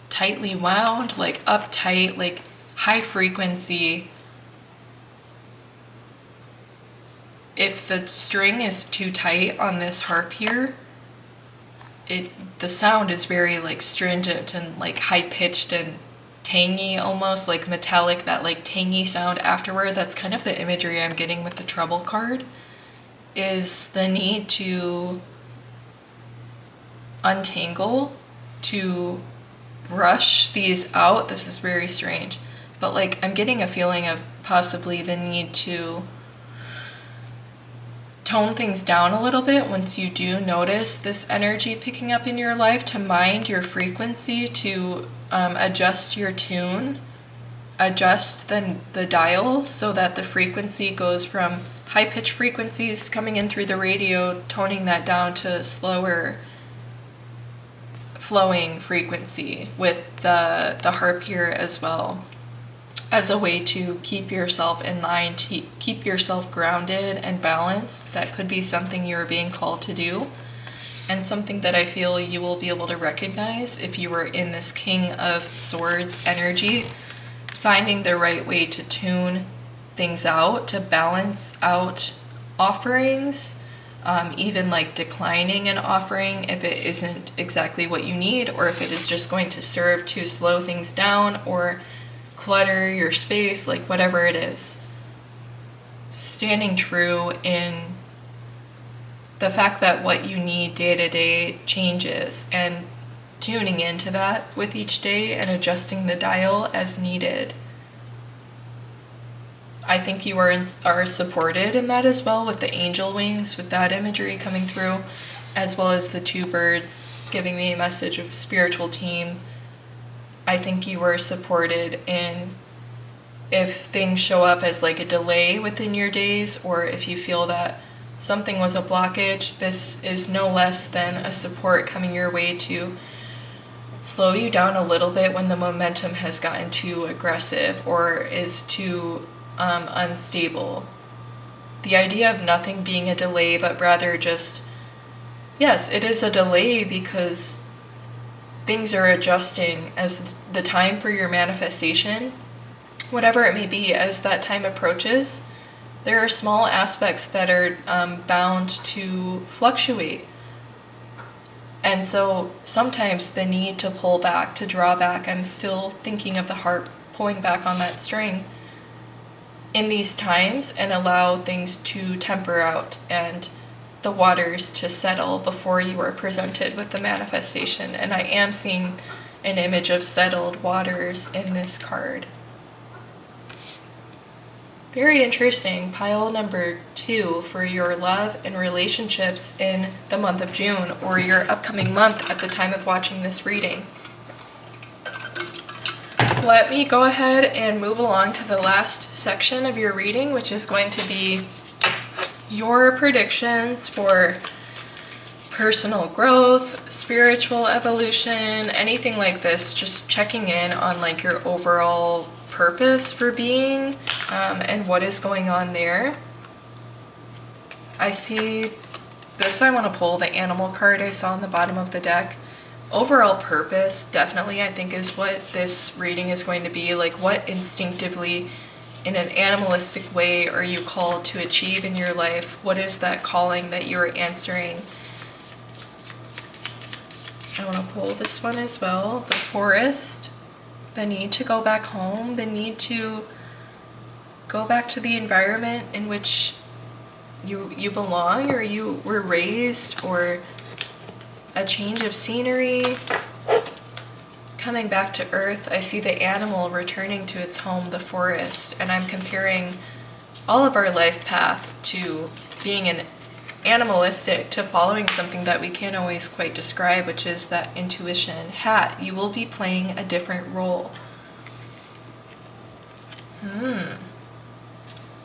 A: tightly wound, like uptight, like high frequency. If the string is too tight on this harp here, the sound is very like stringent and like high pitched and tangy, almost like metallic, that like tangy sound afterward. That's kind of the imagery I'm getting with the Trouble card, is the need to untangle, to brush these out. This is very strange, but like I'm getting a feeling of possibly the need to tone things down a little bit once you do notice this energy picking up in your life, to mind your frequency, to adjust your tune, adjust the dials so that the frequency goes from high-pitched frequencies coming in through the radio, toning that down to slower flowing frequency with the harp here as well, as a way to keep yourself in line, to keep yourself grounded and balanced. That could be something you're being called to do, and something that I feel you will be able to recognize if you were in this King of Swords energy, finding the right way to tune things out, to balance out offerings, even like declining an offering if it isn't exactly what you need, or if it is just going to serve to slow things down or clutter your space, like whatever it is. Standing true in the fact that what you need day to day changes, and tuning into that with each day and adjusting the dial as needed. I think you are supported in that as well, with the angel wings, with that imagery coming through, as well as the two birds giving me a message of spiritual team. I think you are supported in, if things show up as like a delay within your days, or if you feel that something was a blockage, this is no less than a support coming your way to slow you down a little bit when the momentum has gotten too aggressive or is too unstable. The idea of nothing being a delay, but rather just, yes, it is a delay because things are adjusting as the time for your manifestation, whatever it may be, as that time approaches. There are small aspects that are bound to fluctuate. And so sometimes the need to pull back, to draw back, I'm still thinking of the harp pulling back on that string in these times, and allow things to temper out and the waters to settle before you are presented with the manifestation. And I am seeing an image of settled waters in this card. Very interesting. Pile number 2 for your love and relationships in the month of June, or your upcoming month at the time of watching this reading. Let me go ahead and move along to the last section of your reading, which is going to be your predictions for personal growth, spiritual evolution, anything like this. Just checking in on like your overall purpose for being, and what is going on there. I see this. I want to pull the animal card I saw on the bottom of the deck. Overall purpose, definitely, I think, is what this reading is going to be. Like, what instinctively, in an animalistic way, are you called to achieve in your life? What is that calling that you're answering? I want to pull this one as well. The forest, the need to go back home, the need to go back to the environment in which you belong, or you were raised, or a change of scenery, coming back to earth. I see the animal returning to its home, the forest, and I'm comparing all of our life path to being an animalistic, to following something that we can't always quite describe, which is that intuition. Hat, you will be playing a different role.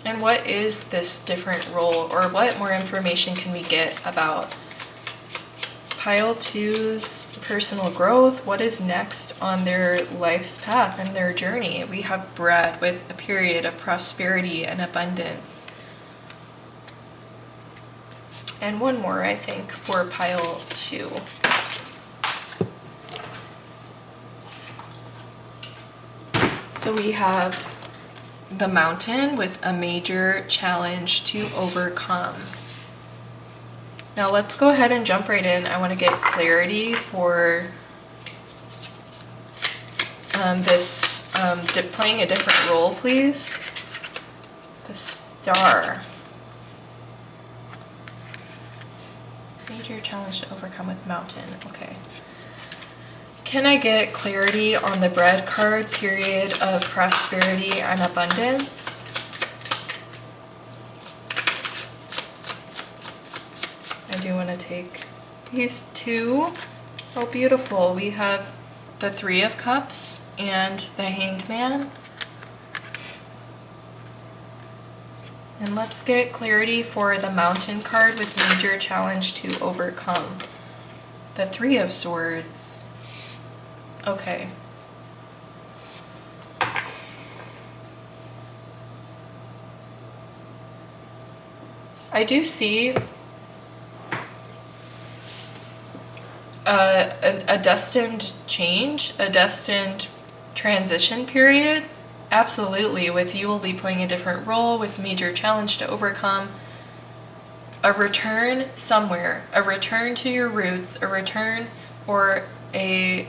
A: And what is this different role, or what more information can we get about Pile 2's personal growth? What is next on their life's path and their journey? We have bread with a period of prosperity and abundance. And one more, I think, for Pile 2. So we have the mountain with a major challenge to overcome. Now let's go ahead and jump right in. I want to get clarity for this playing a different role, please. The star. Major challenge to overcome with mountain. Okay. Can I get clarity on the bread card? Period of prosperity and abundance. I do want to take these two. Oh, beautiful. We have the Three of Cups and the Hanged Man. And let's get clarity for the Mountain card with major challenge to overcome. The Three of Swords. Okay. I do see a destined change, a destined transition period. Absolutely, with you will be playing a different role with major challenge to overcome. A return somewhere, a return to your roots, a return or a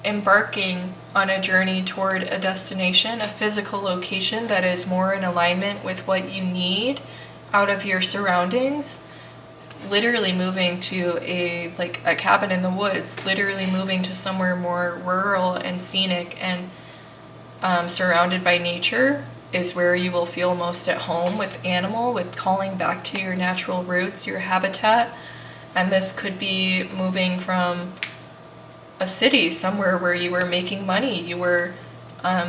A: embarking on a journey toward a destination, a physical location that is more in alignment with what you need out of your surroundings. Literally moving to a cabin in the woods, literally moving to somewhere more rural and scenic and surrounded by nature is where you will feel most at home with animal, with calling back to your natural roots, your habitat. And this could be moving from a city somewhere where you were making money, you were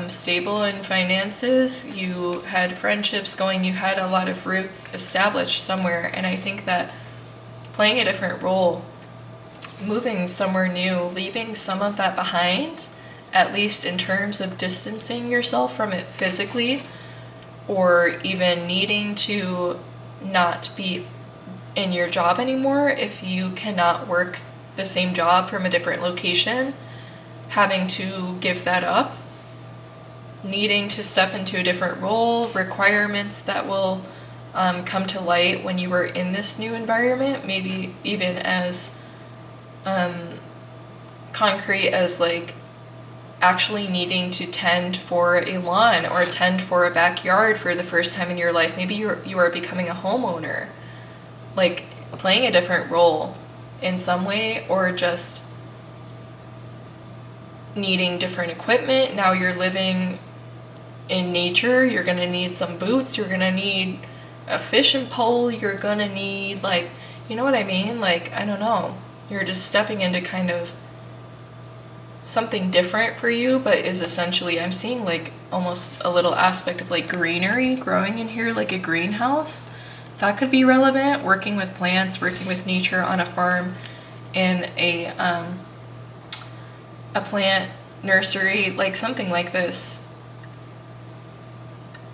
A: stable in finances, you had friendships going, you had a lot of roots established somewhere. And I think that playing a different role, moving somewhere new, leaving some of that behind, at least in terms of distancing yourself from it physically, or even needing to not be in your job anymore if you cannot work the same job from a different location, having to give that up, needing to step into a different role, requirements that will come to light when you were in this new environment, maybe even as concrete as actually needing to tend for a lawn or tend for a backyard for the first time in your life. Maybe you are becoming a homeowner, playing a different role in some way, or just needing different equipment. Now you're living in nature, you're going to need some boots, you're going to need a fishing pole, you're going to need you know what I mean? I don't know. You're just stepping into kind of something different for you, but is essentially, I'm seeing almost a little aspect of greenery growing in here, like a greenhouse. That could be relevant, working with plants, working with nature on a farm, in a plant nursery, something like this.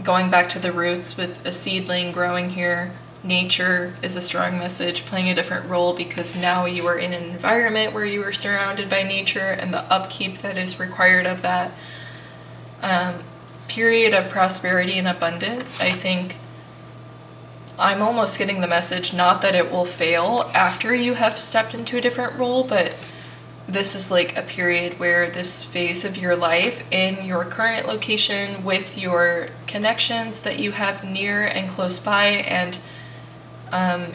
A: Going back to the roots with a seedling growing here. Nature is a strong message, playing a different role because now you are in an environment where you are surrounded by nature and the upkeep that is required of that. Period of prosperity and abundance. I think I'm almost getting the message, not that it will fail after you have stepped into a different role, but this is a period where this phase of your life in your current location with your connections that you have near and close by and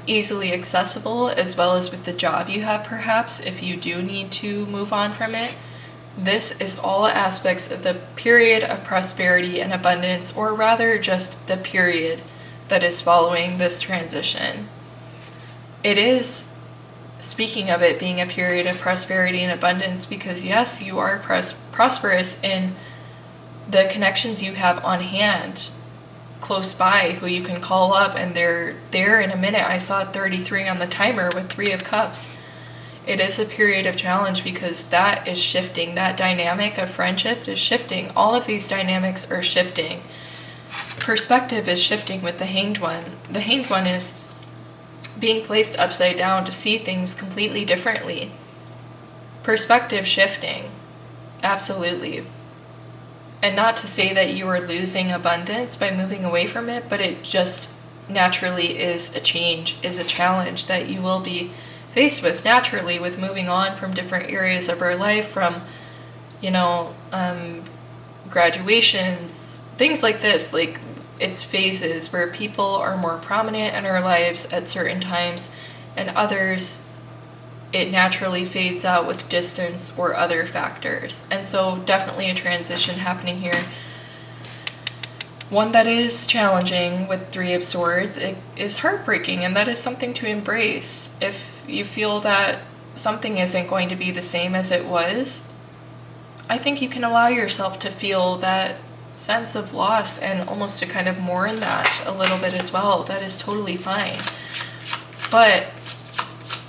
A: easily accessible, as well as with the job you have perhaps if you do need to move on from it. This is all aspects of the period of prosperity and abundance, or rather just the period that is following this transition. It is, speaking of it being a period of prosperity and abundance, because yes, you are prosperous in the connections you have on hand, close by, who you can call up and they're there in a minute. I saw 33 on the timer with Three of Cups. It is a period of challenge because that is shifting. That dynamic of friendship is shifting. All of these dynamics are shifting. Perspective is shifting with the Hanged One. The Hanged One is being placed upside down to see things completely differently. Perspective shifting. Absolutely. And not to say that you are losing abundance by moving away from it, but it just naturally is a change, is a challenge that you will be faced with naturally with moving on from different areas of our life, from, graduations, things like this. It's phases where people are more prominent in our lives at certain times, and others it naturally fades out with distance or other factors. And so definitely a transition happening here. One that is challenging with Three of Swords. It is heartbreaking, and that is something to embrace. If you feel that something isn't going to be the same as it was, I think you can allow yourself to feel that sense of loss and almost to kind of mourn that a little bit as well. That is totally fine. But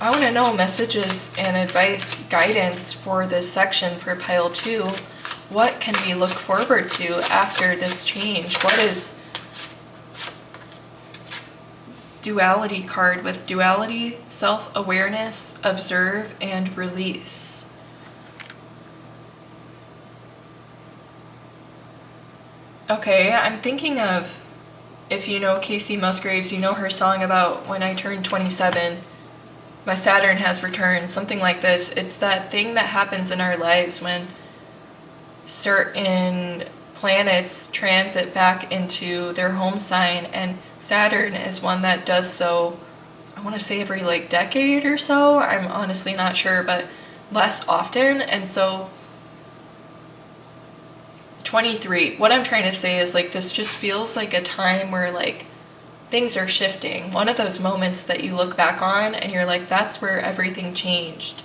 A: I want to know messages and advice, guidance for this section for pile 2. What can we look forward to after this change? What is duality card with duality, self-awareness, observe, and release? Okay, I'm thinking of, if you know Casey Musgraves, you know her song about when I turned 27, my Saturn has returned, something like this. It's that thing that happens in our lives when certain planets transit back into their home sign, and Saturn is one that does so, I want to say every like decade or so. I'm honestly not sure, but less often. And so 23, what I'm trying to say is like this just feels like a time where like things are shifting. One of those moments that you look back on and you're like, that's where everything changed.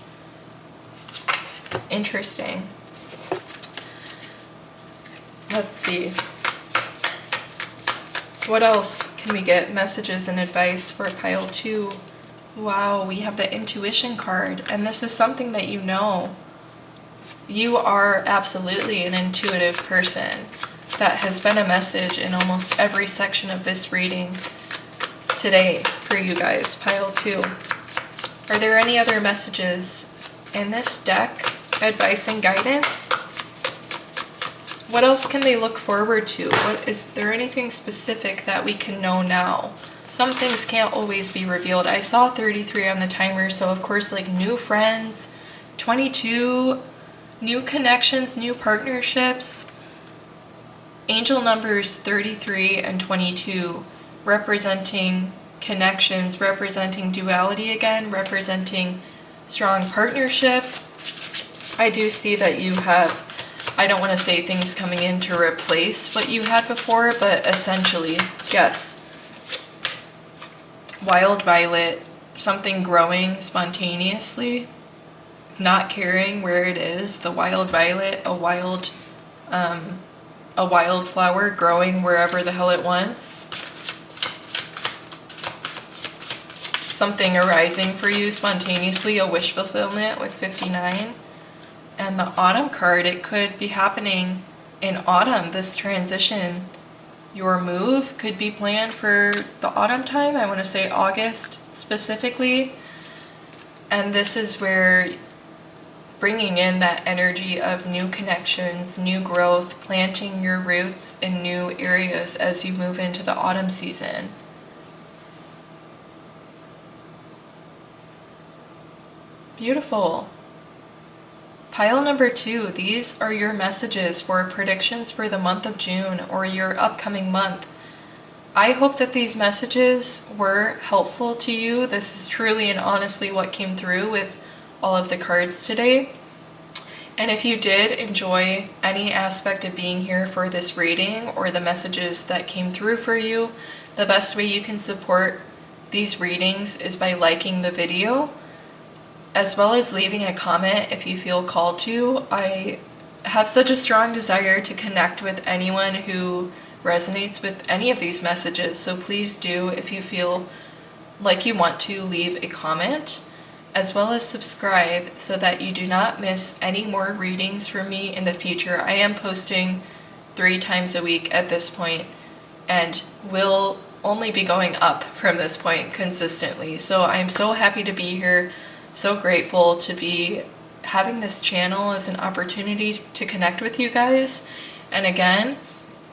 A: Interesting. Let's see. What else can we get? Messages and advice for pile 2. Wow, we have the intuition card, and this is something that you know. You are absolutely an intuitive person. That has been a message in almost every section of this reading today for you guys, pile 2. Are there any other messages in this deck? Advice and guidance? What else can they look forward to? Is there anything specific that we can know now? Some things can't always be revealed. I saw 33 on the timer, so of course like new friends, 22, new connections, new partnerships. Angel numbers 33 and 22 representing connections, representing duality again, representing strong partnership. I do see that you have, I don't want to say things coming in to replace what you had before, but essentially, yes. Wild violet, something growing spontaneously, not caring where it is. The wild violet, a wildflower growing wherever the hell it wants. Something arising for you spontaneously, a wish fulfillment with 59. And the autumn card, it could be happening in autumn, this transition. Your move could be planned for the autumn time, I want to say August specifically. And this is where bringing in that energy of new connections, new growth, planting your roots in new areas as you move into the autumn season. Beautiful. Pile number 2, these are your messages for predictions for the month of June or your upcoming month. I hope that these messages were helpful to you. This is truly and honestly what came through with all of the cards today. And if you did enjoy any aspect of being here for this reading or the messages that came through for you, the best way you can support these readings is by liking the video, as well as leaving a comment if you feel called to. I have such a strong desire to connect with anyone who resonates with any of these messages, so please do, if you feel like you want to, leave a comment, as well as subscribe so that you do not miss any more readings from me in the future. I am posting 3 times a week at this point, and will only be going up from this point consistently. So I'm so happy to be here. So grateful to be having this channel as an opportunity to connect with you guys. And again,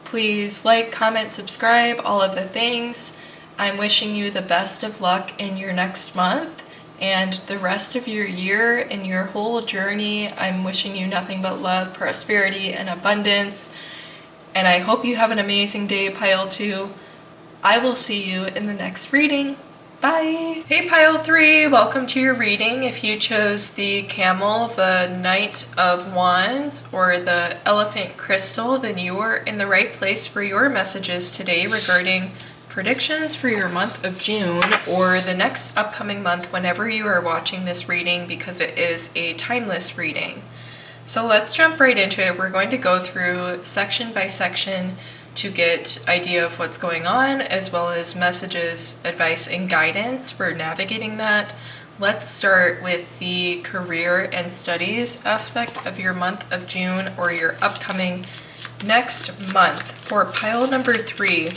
A: please like, comment, subscribe, all of the things. I'm wishing you the best of luck in your next month and the rest of your year and your whole journey. I'm wishing you nothing but love, prosperity, and abundance. And I hope you have an amazing day, pile 2. I will see you in the next reading. Bye! Hey Pile 3, welcome to your reading. If you chose the Camel, the Knight of Wands, or the Elephant Crystal, then you are in the right place for your messages today regarding predictions for your month of June or the next upcoming month whenever you are watching this reading, because it is a timeless reading. So let's jump right into it. We're going to go through section by section to get idea of what's going on, as well as messages, advice, and guidance for navigating that. Let's start with the career and studies aspect of your month of June or your upcoming next month. For pile number 3,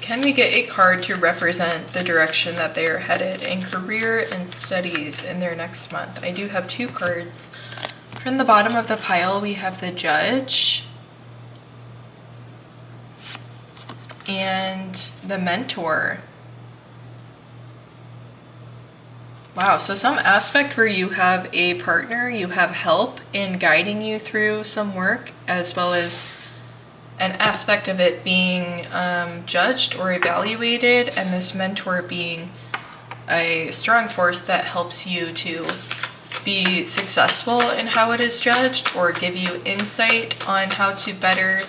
A: can we get a card to represent the direction that they are headed in career and studies in their next month? I do have 2 cards. From the bottom of the pile, we have the Judge and the Mentor. Wow, so some aspect where you have a partner, you have help in guiding you through some work, as well as an aspect of it being judged or evaluated, and this mentor being a strong force that helps you to be successful in how it is judged, or give you insight on how to better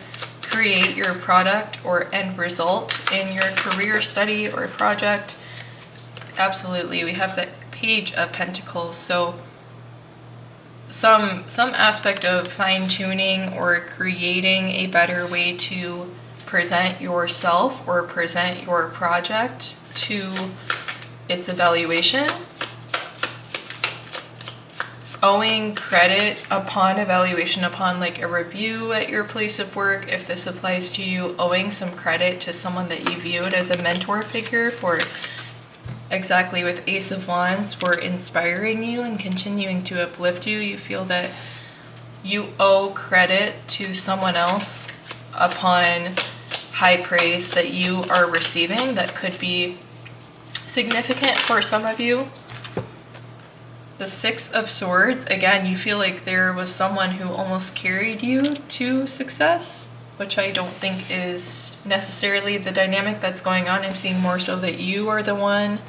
A: create your product or end result in your career, study, or project. Absolutely, we have the Page of Pentacles, so some aspect of fine-tuning or creating a better way to present yourself or present your project to its evaluation. Owing credit upon evaluation, upon like a review at your place of work, if this applies to you, owing some credit to someone that you viewed as a mentor figure for exactly with Ace of Wands, for inspiring you and continuing to uplift you. You feel that you owe credit to someone else upon high praise that you are receiving that could be significant for some of you. The Six of Swords, again, you feel like there was someone who almost carried you to success, which I don't think is necessarily the dynamic that's going on. I'm seeing more so that you are the one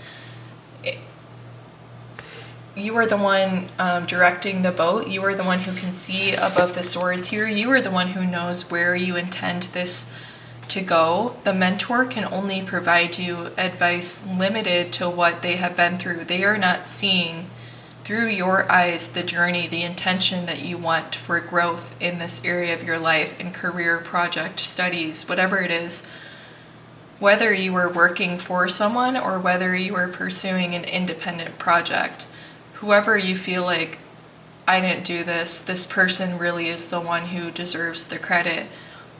A: directing the boat. You are the one who can see above the swords here. You are the one who knows where you intend this to go. The mentor can only provide you advice limited to what they have been through. They are not seeing through your eyes the journey, the intention that you want for growth in this area of your life, in career, project, studies, whatever it is. Whether you are working for someone or whether you are pursuing an independent project, whoever you feel like, I didn't do this, this person really is the one who deserves the credit.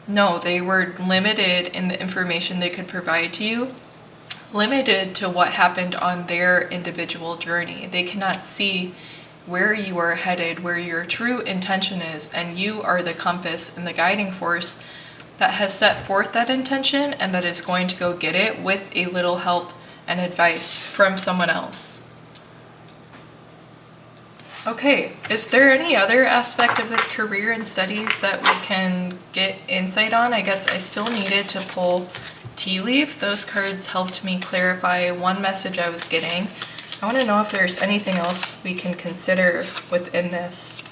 A: No, they were limited in the information they could provide to you, limited to what happened on their individual journey. They cannot see where you are headed, where your true intention is, and you are the compass and the guiding force that has set forth that intention and that is going to go get it with a little help and advice from someone else. Okay, is there any other aspect of this career and studies that we can get insight on? I guess I still needed to pull tea leaf. Those cards helped me clarify one message I was getting. I want to know if there's anything else we can consider within this.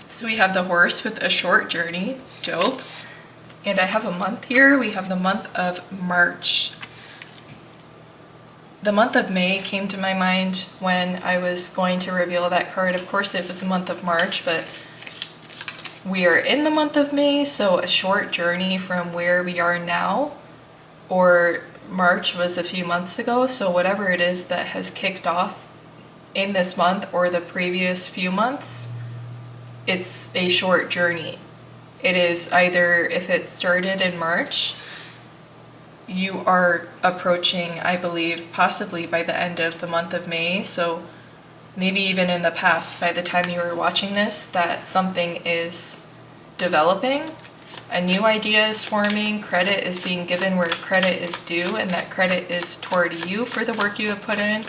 A: So we have the Horse with a short journey, dope. And I have a month here. We have the month of March. The month of May came to my mind when I was going to reveal that card. Of course, it was the month of March, but we are in the month of May, so a short journey from where we are now, or March was a few months ago, so whatever it is that has kicked off in this month or the previous few months, it's a short journey. It is either, if it started in March, you are approaching, I believe, possibly by the end of the month of May, so maybe even in the past, by the time you were watching this, that something is developing, a new idea is forming, credit is being given where credit is due, and that credit is toward you for the work you have put in.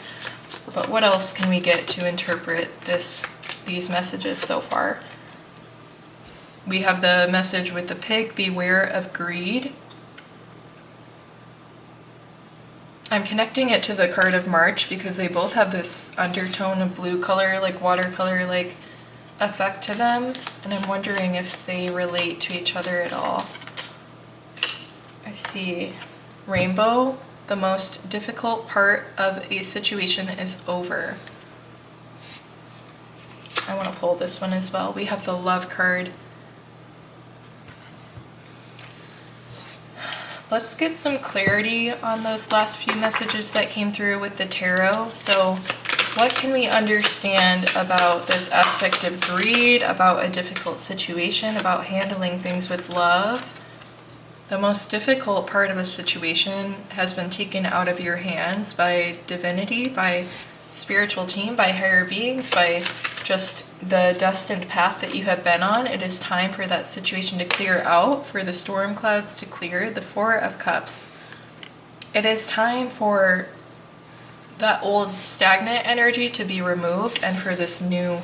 A: But what else can we get to interpret these messages so far? We have the message with the pig, beware of greed. I'm connecting it to the card of March because they both have this undertone of blue color, like watercolor, like effect to them, and I'm wondering if they relate to each other at all. I see rainbow. The most difficult part of a situation is over. I want to pull this one as well. We have the love card. Let's get some clarity on those last few messages that came through with the tarot. So what can we understand about this aspect of greed, about a difficult situation, about handling things with love? The most difficult part of a situation has been taken out of your hands by divinity, by spiritual team, by higher beings, by just the destined path that you have been on. It is time for that situation to clear out, for the storm clouds to clear, the Four of Cups. It is time for that old stagnant energy to be removed and for this new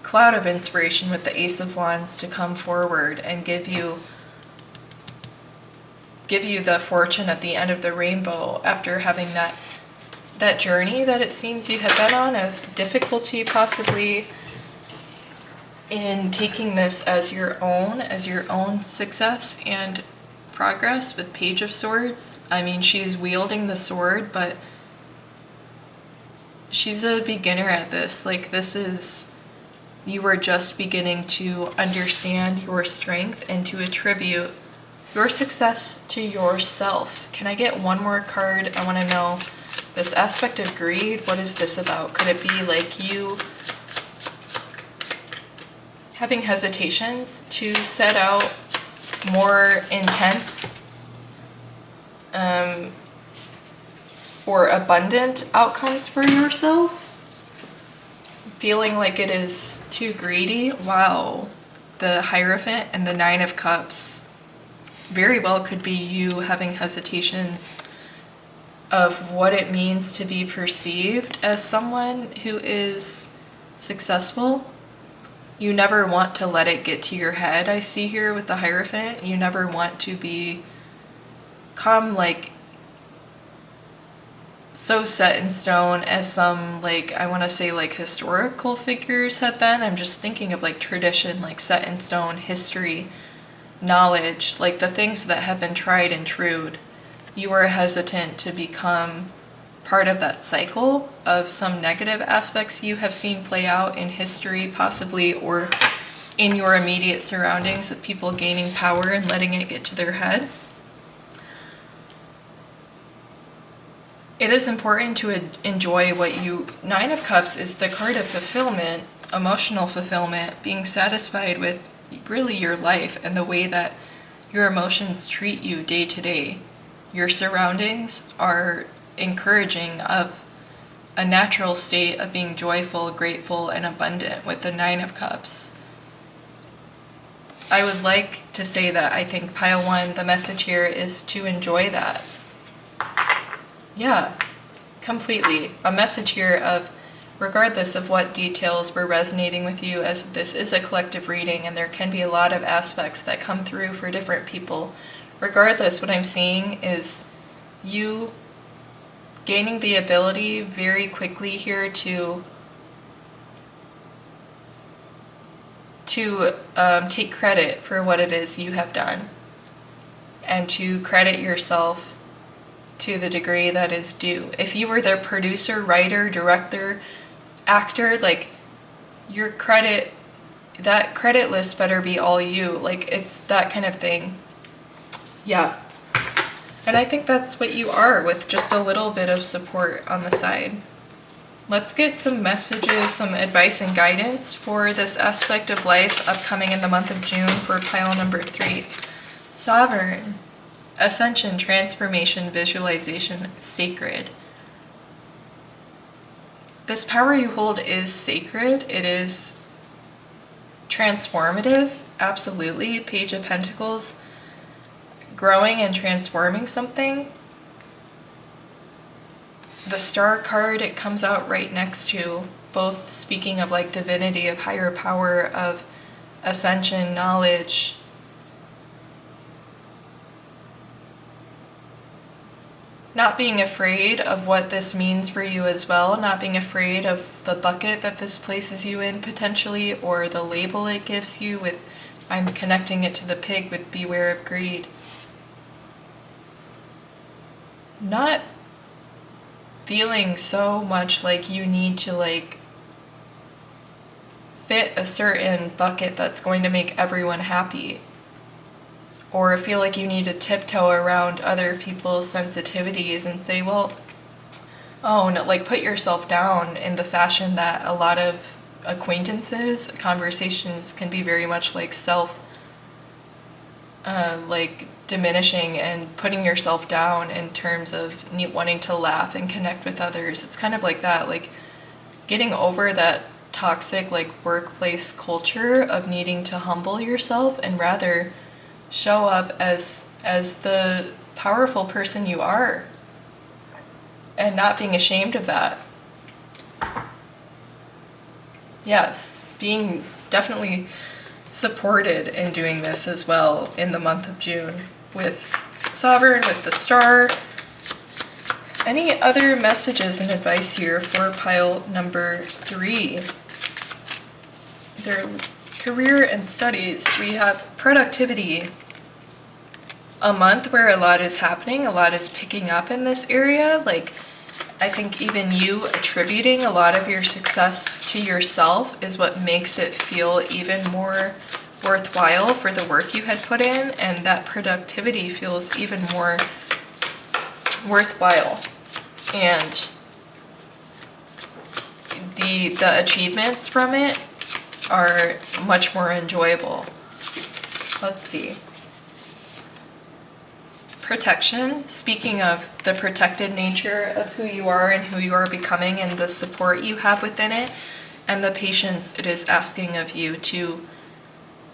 A: cloud of inspiration with the Ace of Wands to come forward and give you the fortune at the end of the rainbow after having that journey that it seems you have been on of difficulty, possibly in taking this as your own success and progress with Page of Swords. I mean, she's wielding the sword, but she's a beginner at this. Like, you are just beginning to understand your strength and to attribute your success to yourself. Can I get one more card? I want to know this aspect of greed. What is this about? Could it be like you having hesitations to set out more intense or abundant outcomes for yourself? Feeling like it is too greedy? Wow. The Hierophant and the Nine of Cups very well could be you having hesitations of what it means to be perceived as someone who is successful. You never want to let it get to your head, I see here with the Hierophant. You never want to become like so set in stone as some, like, I want to say like historical figures have been. I'm just thinking of like tradition, like set in stone, history, knowledge, like the things that have been tried and true. You are hesitant to become part of that cycle of some negative aspects you have seen play out in history, possibly, or in your immediate surroundings of people gaining power and letting it get to their head. It is important to enjoy what you... Nine of Cups is the card of fulfillment, emotional fulfillment, being satisfied with really your life and the way that your emotions treat you day to day. Your surroundings are encouraging of a natural state of being joyful, grateful, and abundant with the Nine of Cups. I would like to say that I think pile one, the message here is to enjoy that. Yeah, completely. A message here of, regardless of what details were resonating with you, as this is a collective reading and there can be a lot of aspects that come through for different people. Regardless, what I'm seeing is you gaining the ability very quickly here to take credit for what it is you have done and to credit yourself to the degree that is due. If you were the producer, writer, director, actor, like your credit, that credit list better be all you. Like, it's that kind of thing. Yeah. And I think that's what you are, with just a little bit of support on the side. Let's get some messages, some advice and guidance for this aspect of life upcoming in the month of June for pile number 3. Sovereign, ascension, transformation, visualization, sacred. This power you hold is sacred. It is transformative, absolutely. Page of Pentacles, growing and transforming something. The Star card, it comes out right next to, both speaking of like divinity, of higher power, of ascension, knowledge. not being afraid of what this means for you as well, not being afraid of the bucket that this places you in potentially, or the label it gives you with, I'm connecting it to the pig with beware of greed. Not feeling so much like you need to like fit a certain bucket that's going to make everyone happy, or feel like you need to tiptoe around other people's sensitivities and say, well, oh no, like put yourself down in the fashion that a lot of acquaintances, conversations can be very much like like diminishing and putting yourself down in terms of wanting to laugh and connect with others. It's kind of like that, like getting over that toxic like workplace culture of needing to humble yourself and rather show up as the powerful person you are, and not being ashamed of that. Yes, being definitely supported in doing this as well in the month of June with Sovereign, with the Star. Any other messages and advice here for pile number 3? Their career and studies. We have productivity. A month where a lot is happening, a lot is picking up in this area. Like, I think even you attributing a lot of your success to yourself is what makes it feel even more worthwhile for the work you had put in, and that productivity feels even more worthwhile. And the achievements from it are much more enjoyable. Let's see. Protection. Speaking of the protected nature of who you are and who you are becoming and the support you have within it and the patience it is asking of you to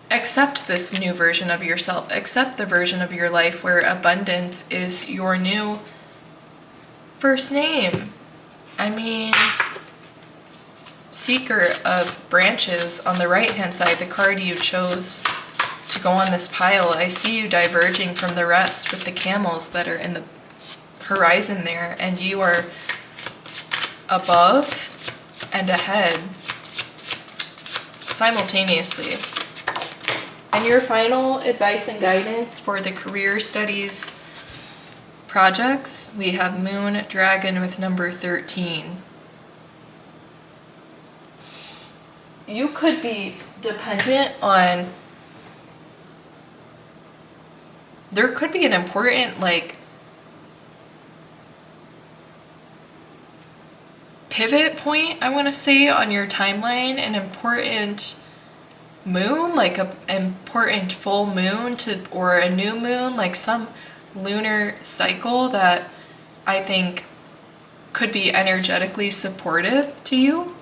A: accept this new version of yourself, accept the version of your life where abundance is your new first name. I mean, Seeker of Branches on the right hand side, the card you chose to go on this pile. I see you diverging from the rest with the camels that are in the horizon there, and you are above and ahead simultaneously. And your final advice and guidance for the career studies projects, we have Moon Dragon with number 13. You could be dependent on, there could be an important like pivot point, I want to say, on your timeline, an important moon, like an important full moon or a new moon, like some lunar cycle that I think could be energetically supportive to you.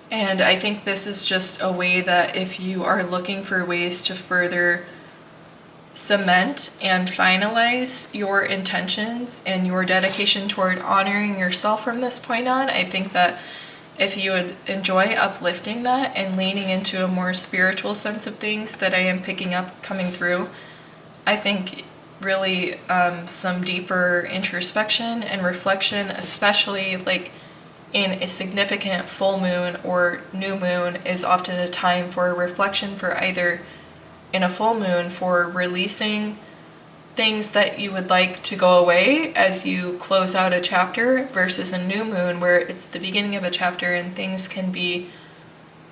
A: And I think this is just a way that if you are looking for ways to further cement and finalize your intentions and your dedication toward honoring yourself from this point on, I think that if you would enjoy uplifting that and leaning into a more spiritual sense of things that I am picking up coming through, I think really some deeper introspection and reflection, especially like in a significant full moon or new moon, is often a time for reflection, for either in a full moon for releasing things that you would like to go away as you close out a chapter, versus a new moon where it's the beginning of a chapter and things can be,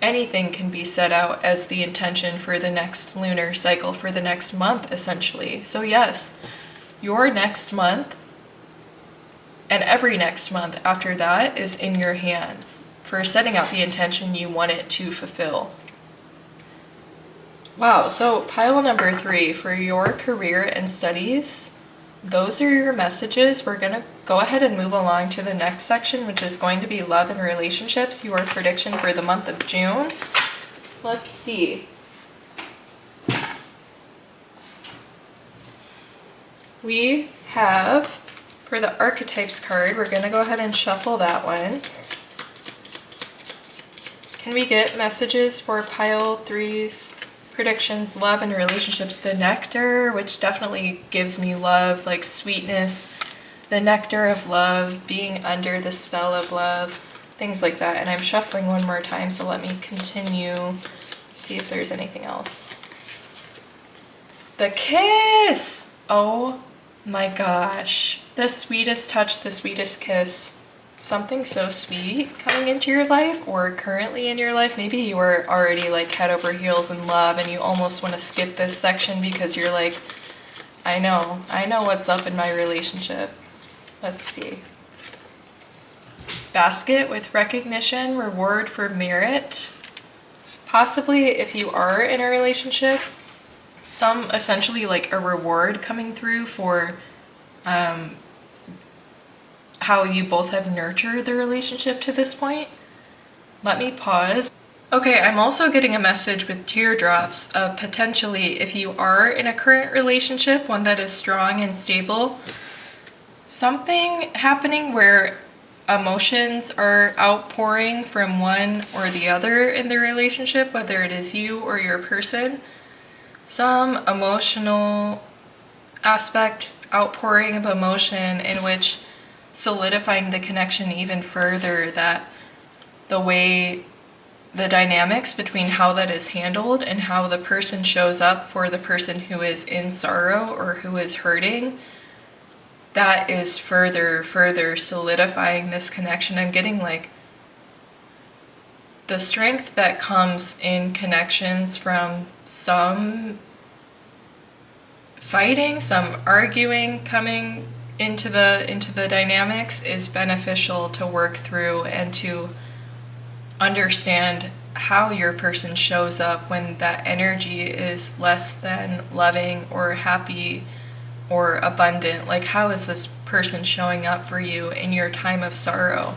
A: anything can be set out as the intention for the next lunar cycle, for the next month essentially. So yes, your next month and every next month after that is in your hands for setting out the intention you want it to fulfill. Wow, so pile number 3 for your career and studies, those are your messages. We're going to go ahead and move along to the next section, which is going to be love and relationships, your prediction for the month of June. Let's see. We have, for the Archetypes card, we're going to go ahead and shuffle that one. Can we get messages for pile 3's predictions, love and relationships? The Nectar, which definitely gives me love, like sweetness, the nectar of love, being under the spell of love, things like that. And I'm shuffling one more time, so let me continue, see if there's anything else. The kiss! Oh my gosh. The sweetest touch, the sweetest kiss. Something so sweet coming into your life or currently in your life. Maybe you are already like head over heels in love and you almost want to skip this section because you're like, I know what's up in my relationship. Let's see. Basket with recognition, reward for merit. Possibly if you are in a relationship, some essentially like a reward coming through for how you both have nurtured the relationship to this point. Let me pause. Okay, I'm also getting a message with teardrops of potentially if you are in a current relationship, one that is strong and stable, something happening where emotions are outpouring from one or the other in the relationship, whether it is you or your person. Some emotional aspect, outpouring of emotion in which solidifying the connection even further, that the way the dynamics between how that is handled and how the person shows up for the person who is in sorrow or who is hurting, that is further solidifying this connection. I'm getting like the strength that comes in connections from some fighting, some arguing coming into the dynamics is beneficial to work through and to understand how your person shows up when that energy is less than loving or happy or abundant. Like, how is this person showing up for you in your time of sorrow?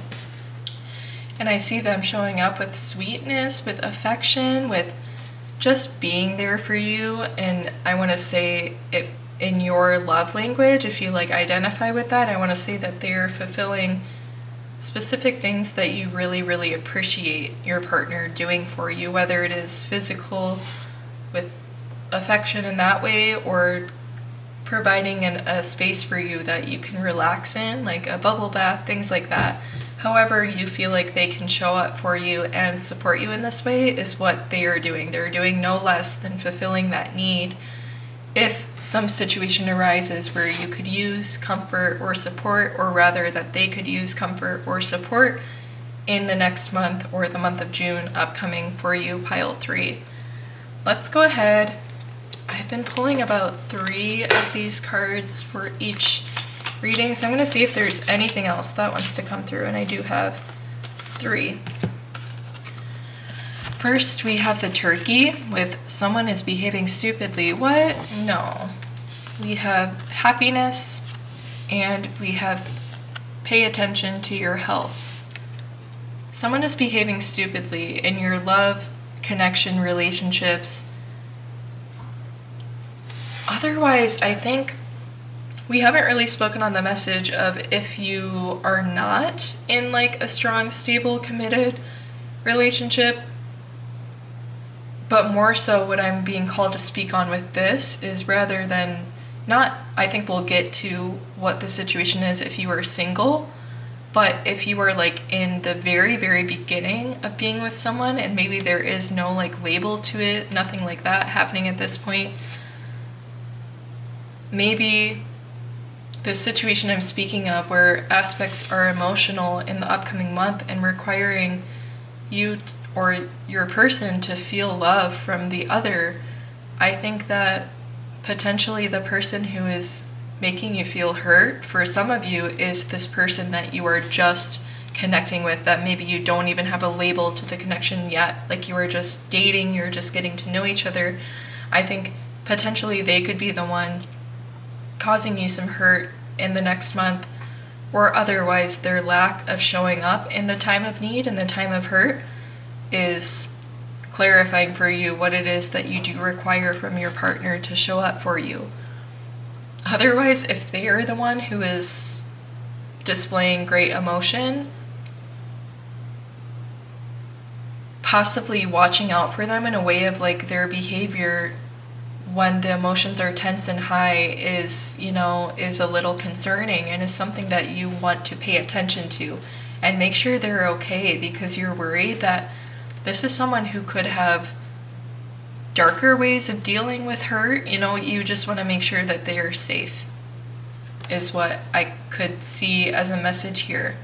A: And I see them showing up with sweetness, with affection, with just being there for you. And I want to say, if in your love language, if you like identify with that, I want to say that they're fulfilling specific things that you really appreciate your partner doing for you, whether it is physical with affection in that way or providing a space for you that you can relax in, like a bubble bath, things like that. However you feel like they can show up for you and support you in this way is what they are doing. They're doing no less than fulfilling that need. If some situation arises where you could use comfort or support, or rather that they could use comfort or support in the next month or the month of June upcoming for you, pile 3. Let's go ahead. I've been pulling about 3 of these cards for each reading, so I'm going to see if there's anything else that wants to come through, and I do have 3. First, we have the turkey with someone is behaving stupidly. What? No. We have happiness, and we have pay attention to your health. Someone is behaving stupidly in your love, connection, relationships. Otherwise, I think we haven't really spoken on the message of if you are not in like a strong, stable, committed relationship. But more so what I'm being called to speak on with this is rather than not, I think we'll get to what the situation is if you are single, but if you are like in the very beginning of being with someone and maybe there is no like label to it, nothing like that happening at this point, maybe the situation I'm speaking of where aspects are emotional in the upcoming month and requiring you or your person to feel love from the other, I think that potentially the person who is making you feel hurt for some of you is this person that you are just connecting with, that maybe you don't even have a label to the connection yet, like you are just dating, you're just getting to know each other. I think potentially they could be the one causing you some hurt in the next month, or otherwise their lack of showing up in the time of need and the time of hurt is clarifying for you what it is that you do require from your partner to show up for you. Otherwise, if they are the one who is displaying great emotion, possibly watching out for them in a way of like their behavior when the emotions are tense and high is, is a little concerning and is something that you want to pay attention to and make sure they're okay, because you're worried that this is someone who could have darker ways of dealing with hurt. You just want to make sure that they are safe, is what I could see as a message here.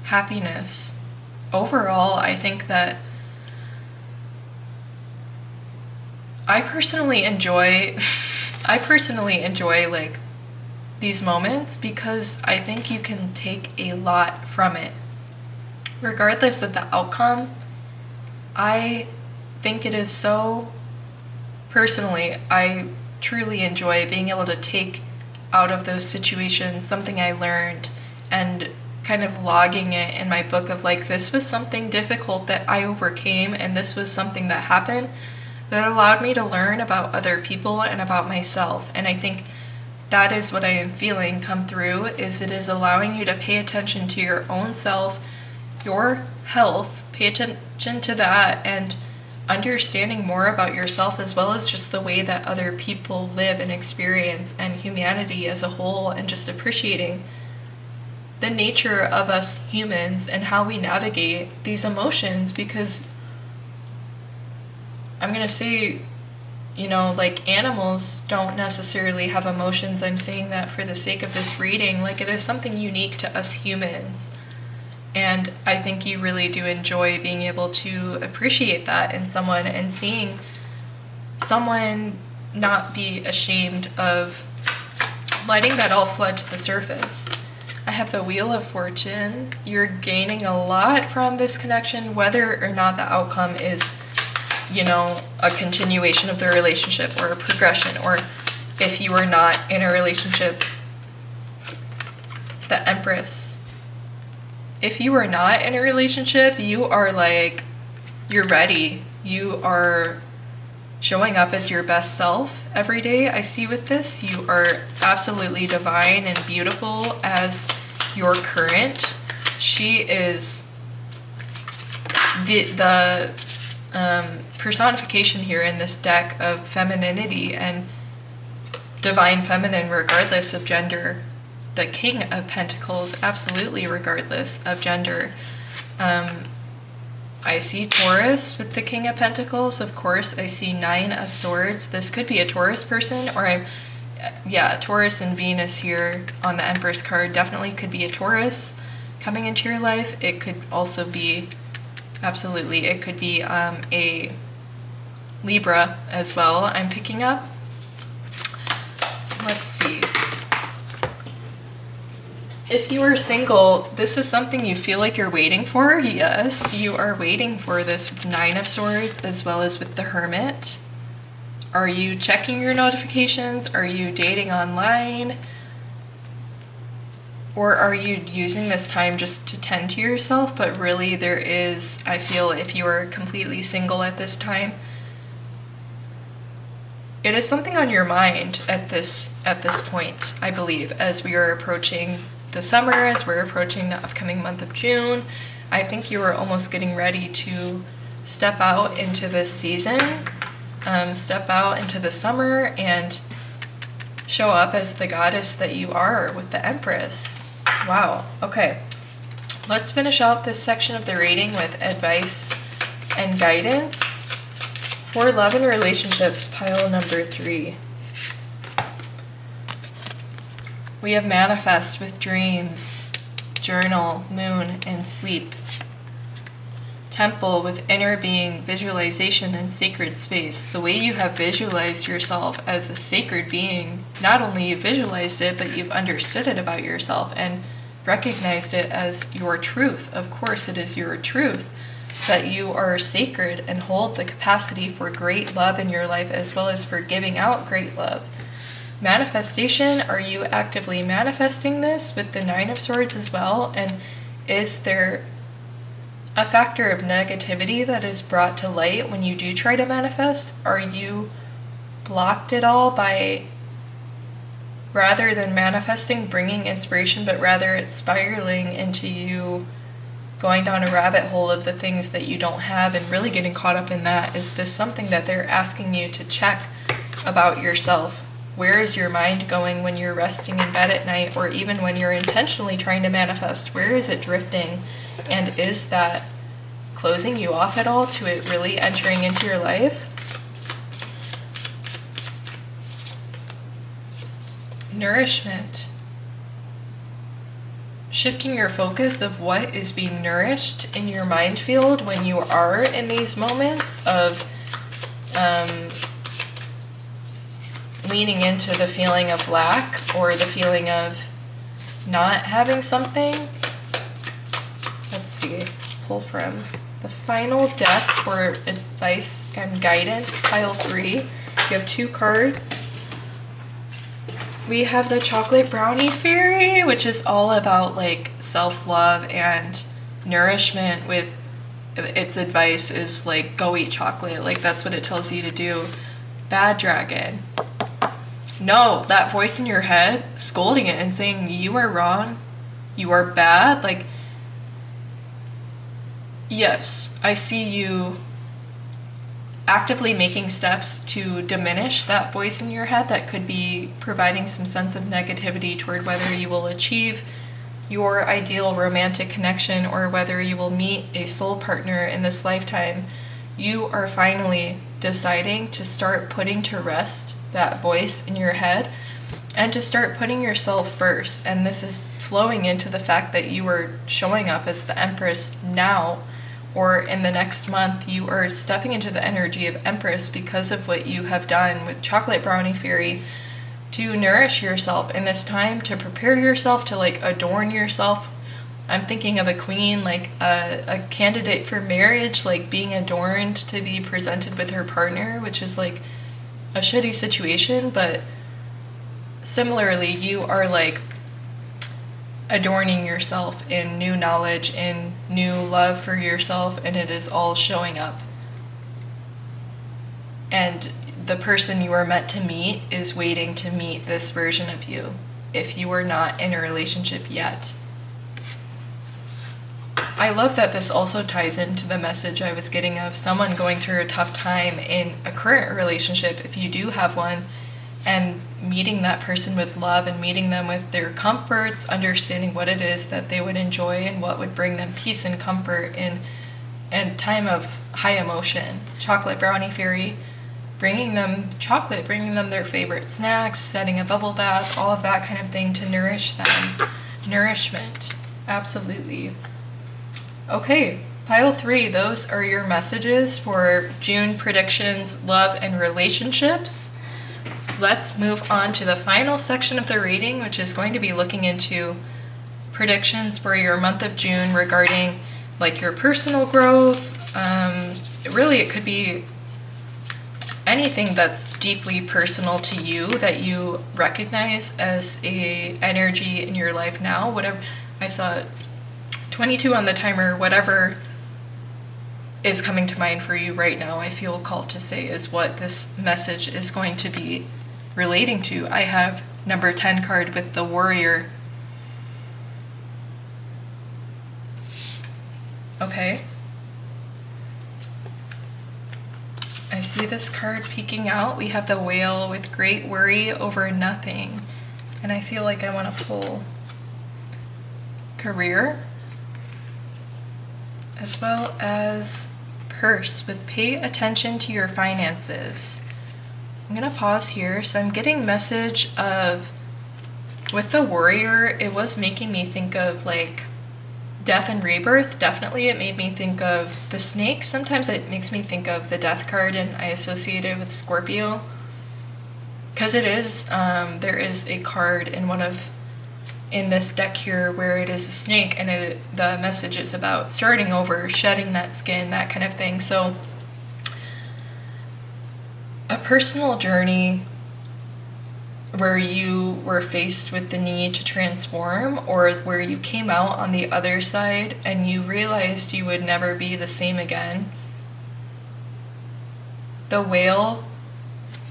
A: Happiness. Overall, I think that I personally enjoy like these moments, because I think you can take a lot from it. Regardless of the outcome, I think it is so, personally, I truly enjoy being able to take out of those situations something I learned and kind of logging it in my book of like, this was something difficult that I overcame, and this was something that happened that allowed me to learn about other people and about myself. And I think that is what I am feeling come through, is it is allowing you to pay attention to your own self, your health, pay attention to that, and understanding more about yourself, as well as just the way that other people live and experience, and humanity as a whole, and just appreciating the nature of us humans and how we navigate these emotions. Because I'm gonna say, like animals don't necessarily have emotions. I'm saying that for the sake of this reading, like it is something unique to us humans. And I think you really do enjoy being able to appreciate that in someone, and seeing someone not be ashamed of letting that all flood to the surface. I have the Wheel of Fortune. You're gaining a lot from this connection, whether or not the outcome is, a continuation of the relationship or a progression, or if you are not in a relationship. The Empress. If you are not in a relationship, you are like, you're ready. You are showing up as your best self every day. I see with this, you are absolutely divine and beautiful as your current. She is the personification here in this deck of femininity and divine feminine, regardless of gender. The King of Pentacles, absolutely regardless of gender. I see Taurus with the King of Pentacles. Of course, I see Nine of Swords. This could be a Taurus person, or Taurus and Venus here on the Empress card definitely could be a Taurus coming into your life. It could also be, absolutely, it could be a Libra as well, I'm picking up. Let's see. If you are single, this is something you feel like you're waiting for. Yes, you are waiting for this with Nine of Swords as well as with the Hermit. Are you checking your notifications? Are you dating online? Or are you using this time just to tend to yourself? But really there is, I feel, if you are completely single at this time, it is something on your mind at this point, I believe, as we are approaching the summer, as we're approaching the upcoming month of June. I think you are almost getting ready to step out into this season, step out into the summer and show up as the goddess that you are with the Empress. Wow. Okay. Let's finish out this section of the reading with advice and guidance for love and relationships, pile number 3. We have manifest with dreams, journal, moon, and sleep. Temple with inner being, visualization, and sacred space. The way you have visualized yourself as a sacred being, not only you visualized it, but you've understood it about yourself and recognized it as your truth. Of course, it is your truth that you are sacred and hold the capacity for great love in your life, as well as for giving out great love. Manifestation, are you actively manifesting this with the Nine of Swords as well? And is there a factor of negativity that is brought to light when you do try to manifest? Are you blocked at all by, rather than manifesting, bringing inspiration, but rather it's spiraling into you going down a rabbit hole of the things that you don't have and really getting caught up in that? Is this something that they're asking you to check about yourself. Where is your mind going when you're resting in bed at night, or even when you're intentionally trying to manifest? Where is it drifting? And is that closing you off at all to it really entering into your life? Nourishment. Shifting your focus of what is being nourished in your mind field when you are in these moments of leaning into the feeling of lack or the feeling of not having something. Let's see, pull from the final deck for advice and guidance, pile 3. You have 2 cards. We have the chocolate brownie fairy, which is all about like self-love and nourishment. With its advice is like, go eat chocolate. Like, that's what it tells you to do. Bad dragon. No, that voice in your head scolding it and saying you are wrong, you are bad. Like, yes, I see you actively making steps to diminish that voice in your head that could be providing some sense of negativity toward whether you will achieve your ideal romantic connection or whether you will meet a soul partner in this lifetime. You are finally deciding to start putting to rest that voice in your head and to start putting yourself first. And this is flowing into the fact that you are showing up as the Empress now, or in the next month. You are stepping into the energy of Empress because of what you have done with Chocolate Brownie Fairy to nourish yourself in this time, to prepare yourself to like adorn yourself. I'm thinking of a queen, like a candidate for marriage, like being adorned to be presented with her partner, which is like a shitty situation, but similarly, you are like adorning yourself in new knowledge, in new love for yourself, and it is all showing up. And the person you are meant to meet is waiting to meet this version of you, if you are not in a relationship yet. I love that this also ties into the message I was getting of someone going through a tough time in a current relationship, if you do have one, and meeting that person with love and meeting them with their comforts, understanding what it is that they would enjoy and what would bring them peace and comfort in a time of high emotion. Chocolate Brownie Fairy, bringing them chocolate, bringing them their favorite snacks, setting a bubble bath, all of that kind of thing to nourish them. Nourishment, absolutely. Okay, pile 3, those are your messages for June predictions, love, and relationships. Let's move on to the final section of the reading, which is going to be looking into predictions for your month of June regarding like your personal growth. Really, it could be anything that's deeply personal to you that you recognize as a energy in your life now. Whatever, I saw 22 on the timer, whatever is coming to mind for you right now, I feel called to say is what this message is going to be relating to. I have number 10 card with the Warrior. Okay. I see this card peeking out. We have the Whale with great worry over nothing. And I feel like I want to pull career, as well as purse with pay attention to your finances. I'm gonna pause here. So I'm getting message of, with the Warrior, it was making me think of like death and rebirth. Definitely it made me think of the snake. Sometimes it makes me think of the death card, and I associate it with Scorpio. Because it is, there is a card in this deck here where it is a snake, and the message is about starting over, shedding that skin, that kind of thing. So a personal journey where you were faced with the need to transform, or where you came out on the other side and you realized you would never be the same again. The Whale,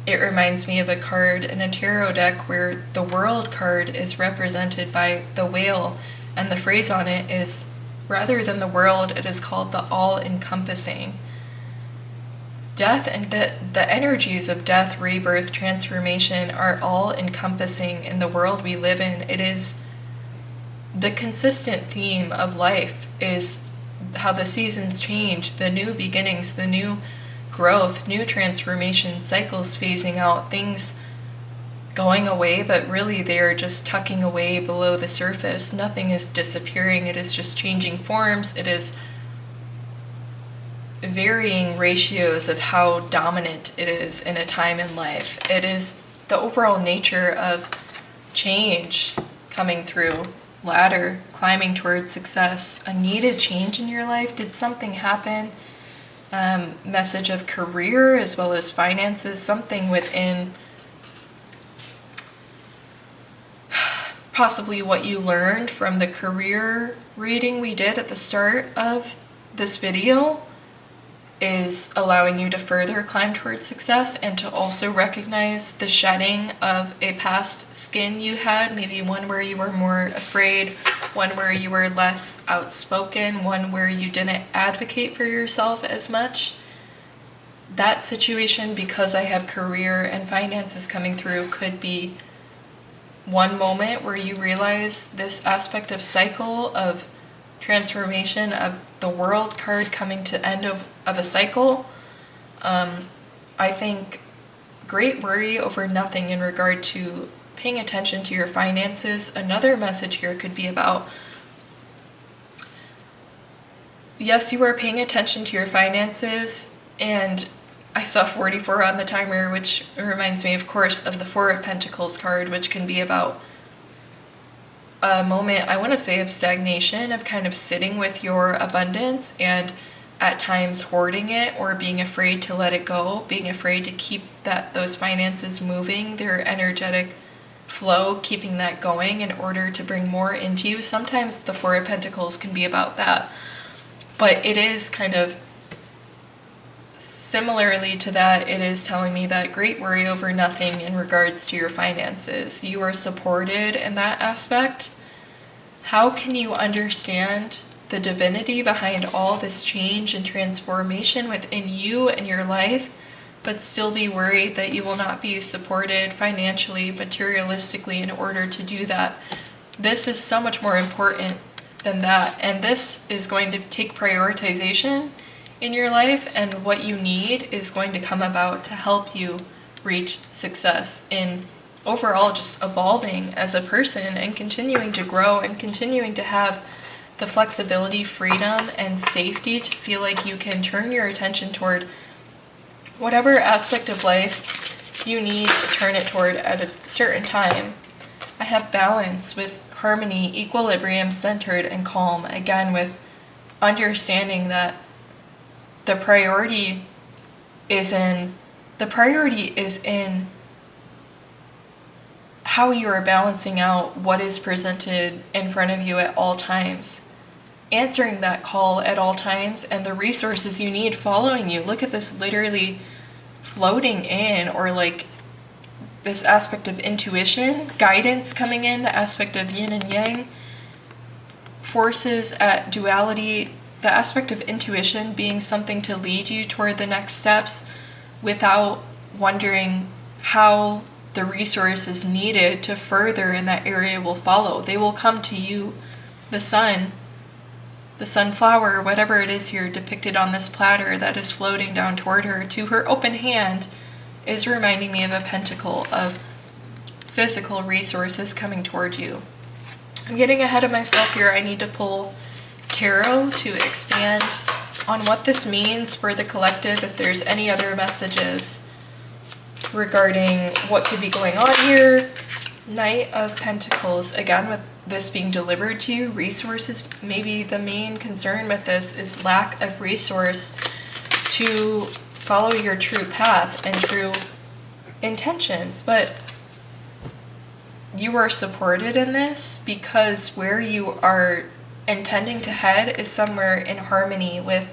A: it reminds me of a card in a tarot deck where the World card is represented by the whale, and the phrase on it is, rather than the world, it is called the all-encompassing. death and the energies of death, rebirth, transformation are all encompassing in the world we live in. It is the consistent theme of life, is how the seasons change, the new beginnings, the new growth, new transformation, cycles phasing out, things going away, but really they are just tucking away below the surface. Nothing is disappearing. It is just changing forms. It is varying ratios of how dominant it is in a time in life. It is the overall nature of change coming through. Ladder, climbing towards success. A needed change in your life. Did something happen? Message of career as well as finances. Something within possibly what you learned from the career reading we did at the start of this video is allowing you to further climb towards success, and to also recognize the shedding of a past skin you had, maybe one where you were more afraid, one where you were less outspoken, one where you didn't advocate for yourself as much. That situation, because I have career and finances coming through, could be one moment where you realize this aspect of cycle, of transformation, of the World card coming to end of a cycle. I think great worry over nothing in regard to paying attention to your finances. Another message here could be about, yes, you are paying attention to your finances, and I saw 44 on the timer, which reminds me, of course, of the Four of Pentacles card, which can be about a moment, I want to say, of stagnation, of kind of sitting with your abundance and at times hoarding it or being afraid to let it go, being afraid to keep those finances moving, their energetic flow, keeping that going in order to bring more into you. Sometimes the Four of Pentacles can be about that, but it is kind of similarly to that. It is telling me that great worry over nothing in regards to your finances. You are supported in that aspect. How can you understand the divinity behind all this change and transformation within you and your life, but still be worried that you will not be supported financially, materialistically in order to do that? This is so much more important than that, and this is going to take prioritization in your life, and what you need is going to come about to help you reach success in overall just evolving as a person and continuing to grow and continuing to have the flexibility, freedom, and safety to feel like you can turn your attention toward whatever aspect of life you need to turn it toward at a certain time. I have balance with harmony, equilibrium, centered, and calm. Again, with understanding that the priority is in how you are balancing out what is presented in front of you at all times, answering that call at all times, and the resources you need following you. Look at this literally floating in, or like this aspect of intuition, guidance coming in, the aspect of yin and yang, forces at duality, the aspect of intuition being something to lead you toward the next steps without wondering how the resources needed to further in that area will follow. They will come to you. The sun, the sunflower, whatever it is here depicted on this platter that is floating down toward her, to her open hand, is reminding me of a pentacle of physical resources coming toward you. I'm getting ahead of myself here. I need to pull tarot to expand on what this means for the collective, if there's any other messages regarding what could be going on here. Knight of Pentacles, again, with this being delivered to you, resources. Maybe the main concern with this is lack of resource to follow your true path and true intentions, but you are supported in this because where you are intending to head is somewhere in harmony with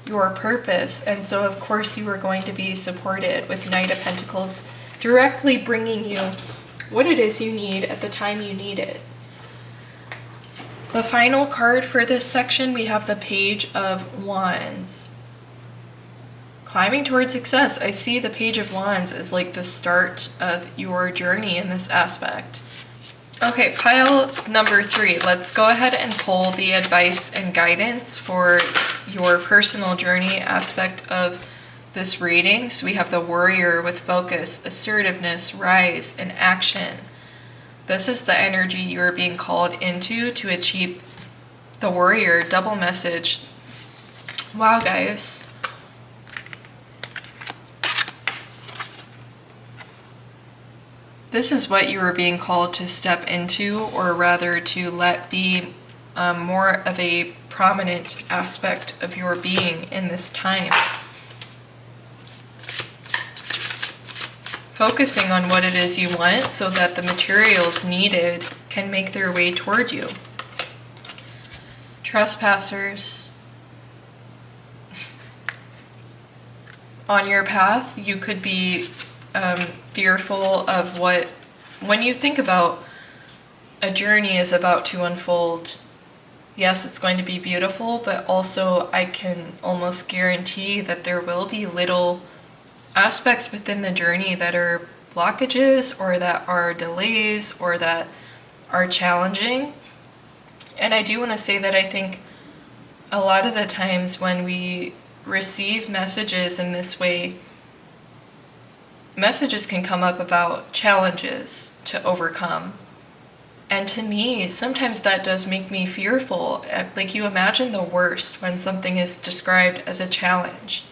A: your purpose, and so of course you are going to be supported with Knight of Pentacles directly bringing you what it is you need at the time you need it. The final card for this section, we have the Page of Wands. Climbing towards success. I see the Page of Wands as like the start of your journey in this aspect. Okay, pile number 3. Let's go ahead and pull the advice and guidance for your personal journey aspect of this reading. So we have the Warrior with focus, assertiveness, rise, and action. This is the energy you are being called into to achieve the Warrior. Double message. Wow, guys. This is what you were being called to step into, or rather to let be more of a prominent aspect of your being in this time. Focusing on what it is you want so that the materials needed can make their way toward you. Trespassers. On your path, you could be fearful of what, when you think about a journey is about to unfold, yes, it's going to be beautiful, but also I can almost guarantee that there will be little aspects within the journey that are blockages or that are delays or that are challenging. And I do want to say that I think a lot of the times when we receive messages in this way, messages can come up about challenges to overcome. And to me, sometimes that does make me fearful. Like, you imagine the worst when something is described as a challenge.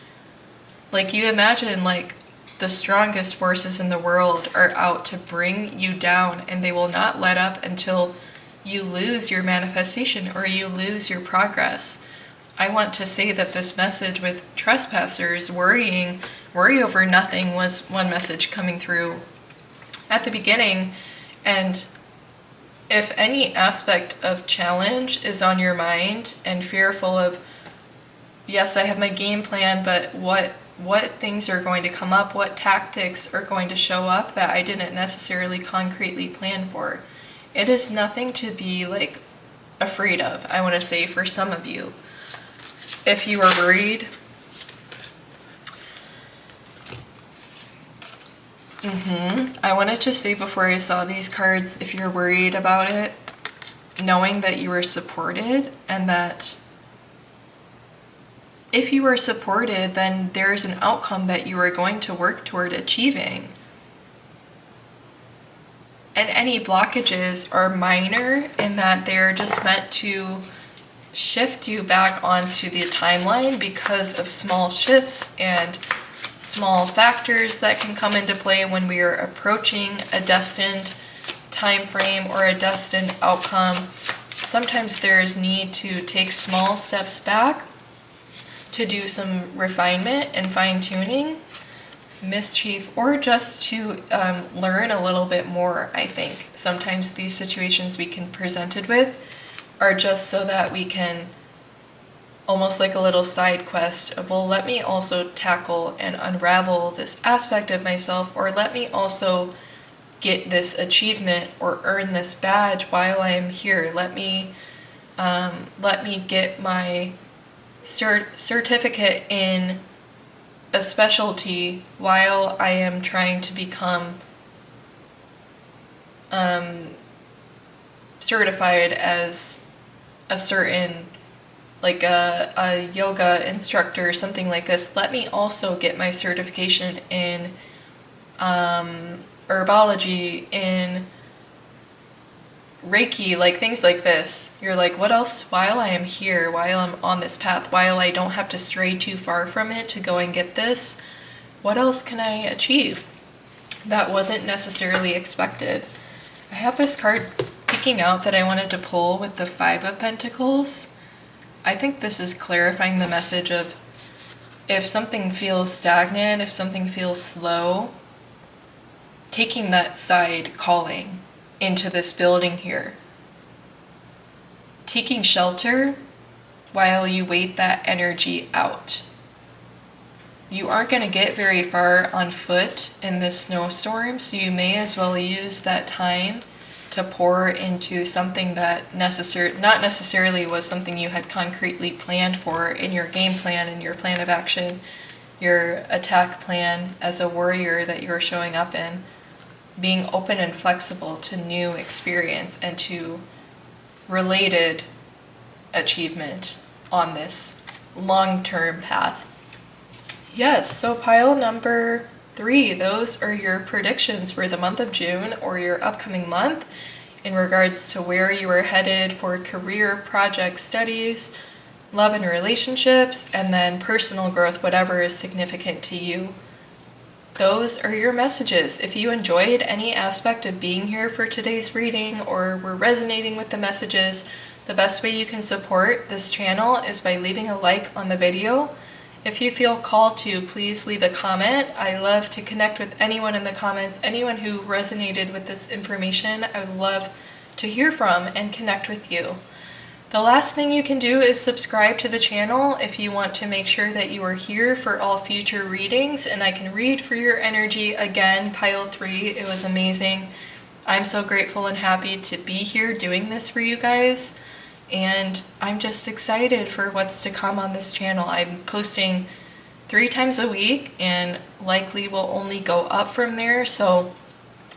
A: Like, you imagine, like, the strongest forces in the world are out to bring you down, and they will not let up until you lose your manifestation or you lose your progress. I want to say that this message with trespassers, worry over nothing, was one message coming through at the beginning. And if any aspect of challenge is on your mind and fearful of, yes, I have my game plan, but what things are going to come up, what tactics are going to show up that I didn't necessarily concretely plan for, it is nothing to be like afraid of, I want to say, for some of you. If you are worried, I wanted to say before I saw these cards, if you're worried about it, knowing that you are supported, and that if you are supported, then there is an outcome that you are going to work toward achieving. And any blockages are minor in that they're just meant to shift you back onto the timeline because of small shifts and small factors that can come into play when we are approaching a destined time frame or a destined outcome. Sometimes there is need to take small steps back to do some refinement and fine-tuning, mischief, or just to learn a little bit more. I think sometimes these situations we can presented with are just so that we can, almost like a little side quest of, well, let me also tackle and unravel this aspect of myself, or let me also get this achievement or earn this badge while I'm here. Let me get my certificate in a specialty while I am trying to become certified as a certain, like a yoga instructor or something like this. Let me also get my certification in herbology, in Reiki, like things like this. You're like, what else, while I am here, while I'm on this path, while I don't have to stray too far from it to go and get this, what else can I achieve that wasn't necessarily expected? I have this card peeking out that I wanted to pull with the 5 of Pentacles. I think this is clarifying the message of, if something feels stagnant, if something feels slow, taking that side calling into this building here. Taking shelter while you wait that energy out. You aren't going to get very far on foot in this snowstorm, so you may as well use that time to pour into something that not necessarily was something you had concretely planned for in your game plan and your plan of action. your attack plan as a warrior that you're showing up in, being open and flexible to new experience and to related achievement on this long-term path. Yes, so pile number 3, those are your predictions for the month of June or your upcoming month in regards to where you are headed for career, projects, studies, love and relationships, and then personal growth, whatever is significant to you. Those are your messages. If you enjoyed any aspect of being here for today's reading or were resonating with the messages, the best way you can support this channel is by leaving a like on the video. If you feel called to, please leave a comment. I love to connect with anyone in the comments, anyone who resonated with this information. I would love to hear from and connect with you. The last thing you can do is subscribe to the channel if you want to make sure that you are here for all future readings and I can read for your energy again. Pile 3, it was amazing. I'm so grateful and happy to be here doing this for you guys. And I'm just excited for what's to come on this channel. I'm posting 3 times a week and likely will only go up from there. So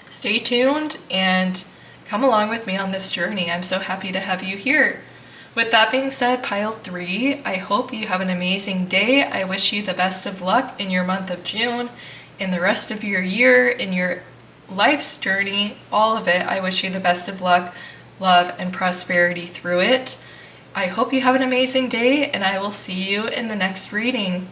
A: stay tuned and come along with me on this journey. I'm so happy to have you here. With that being said, pile 3, I hope you have an amazing day. I wish you the best of luck in your month of June, in the rest of your year, in your life's journey, all of it. I wish you the best of luck, love, and prosperity through it. I hope you have an amazing day, and I will see you in the next reading.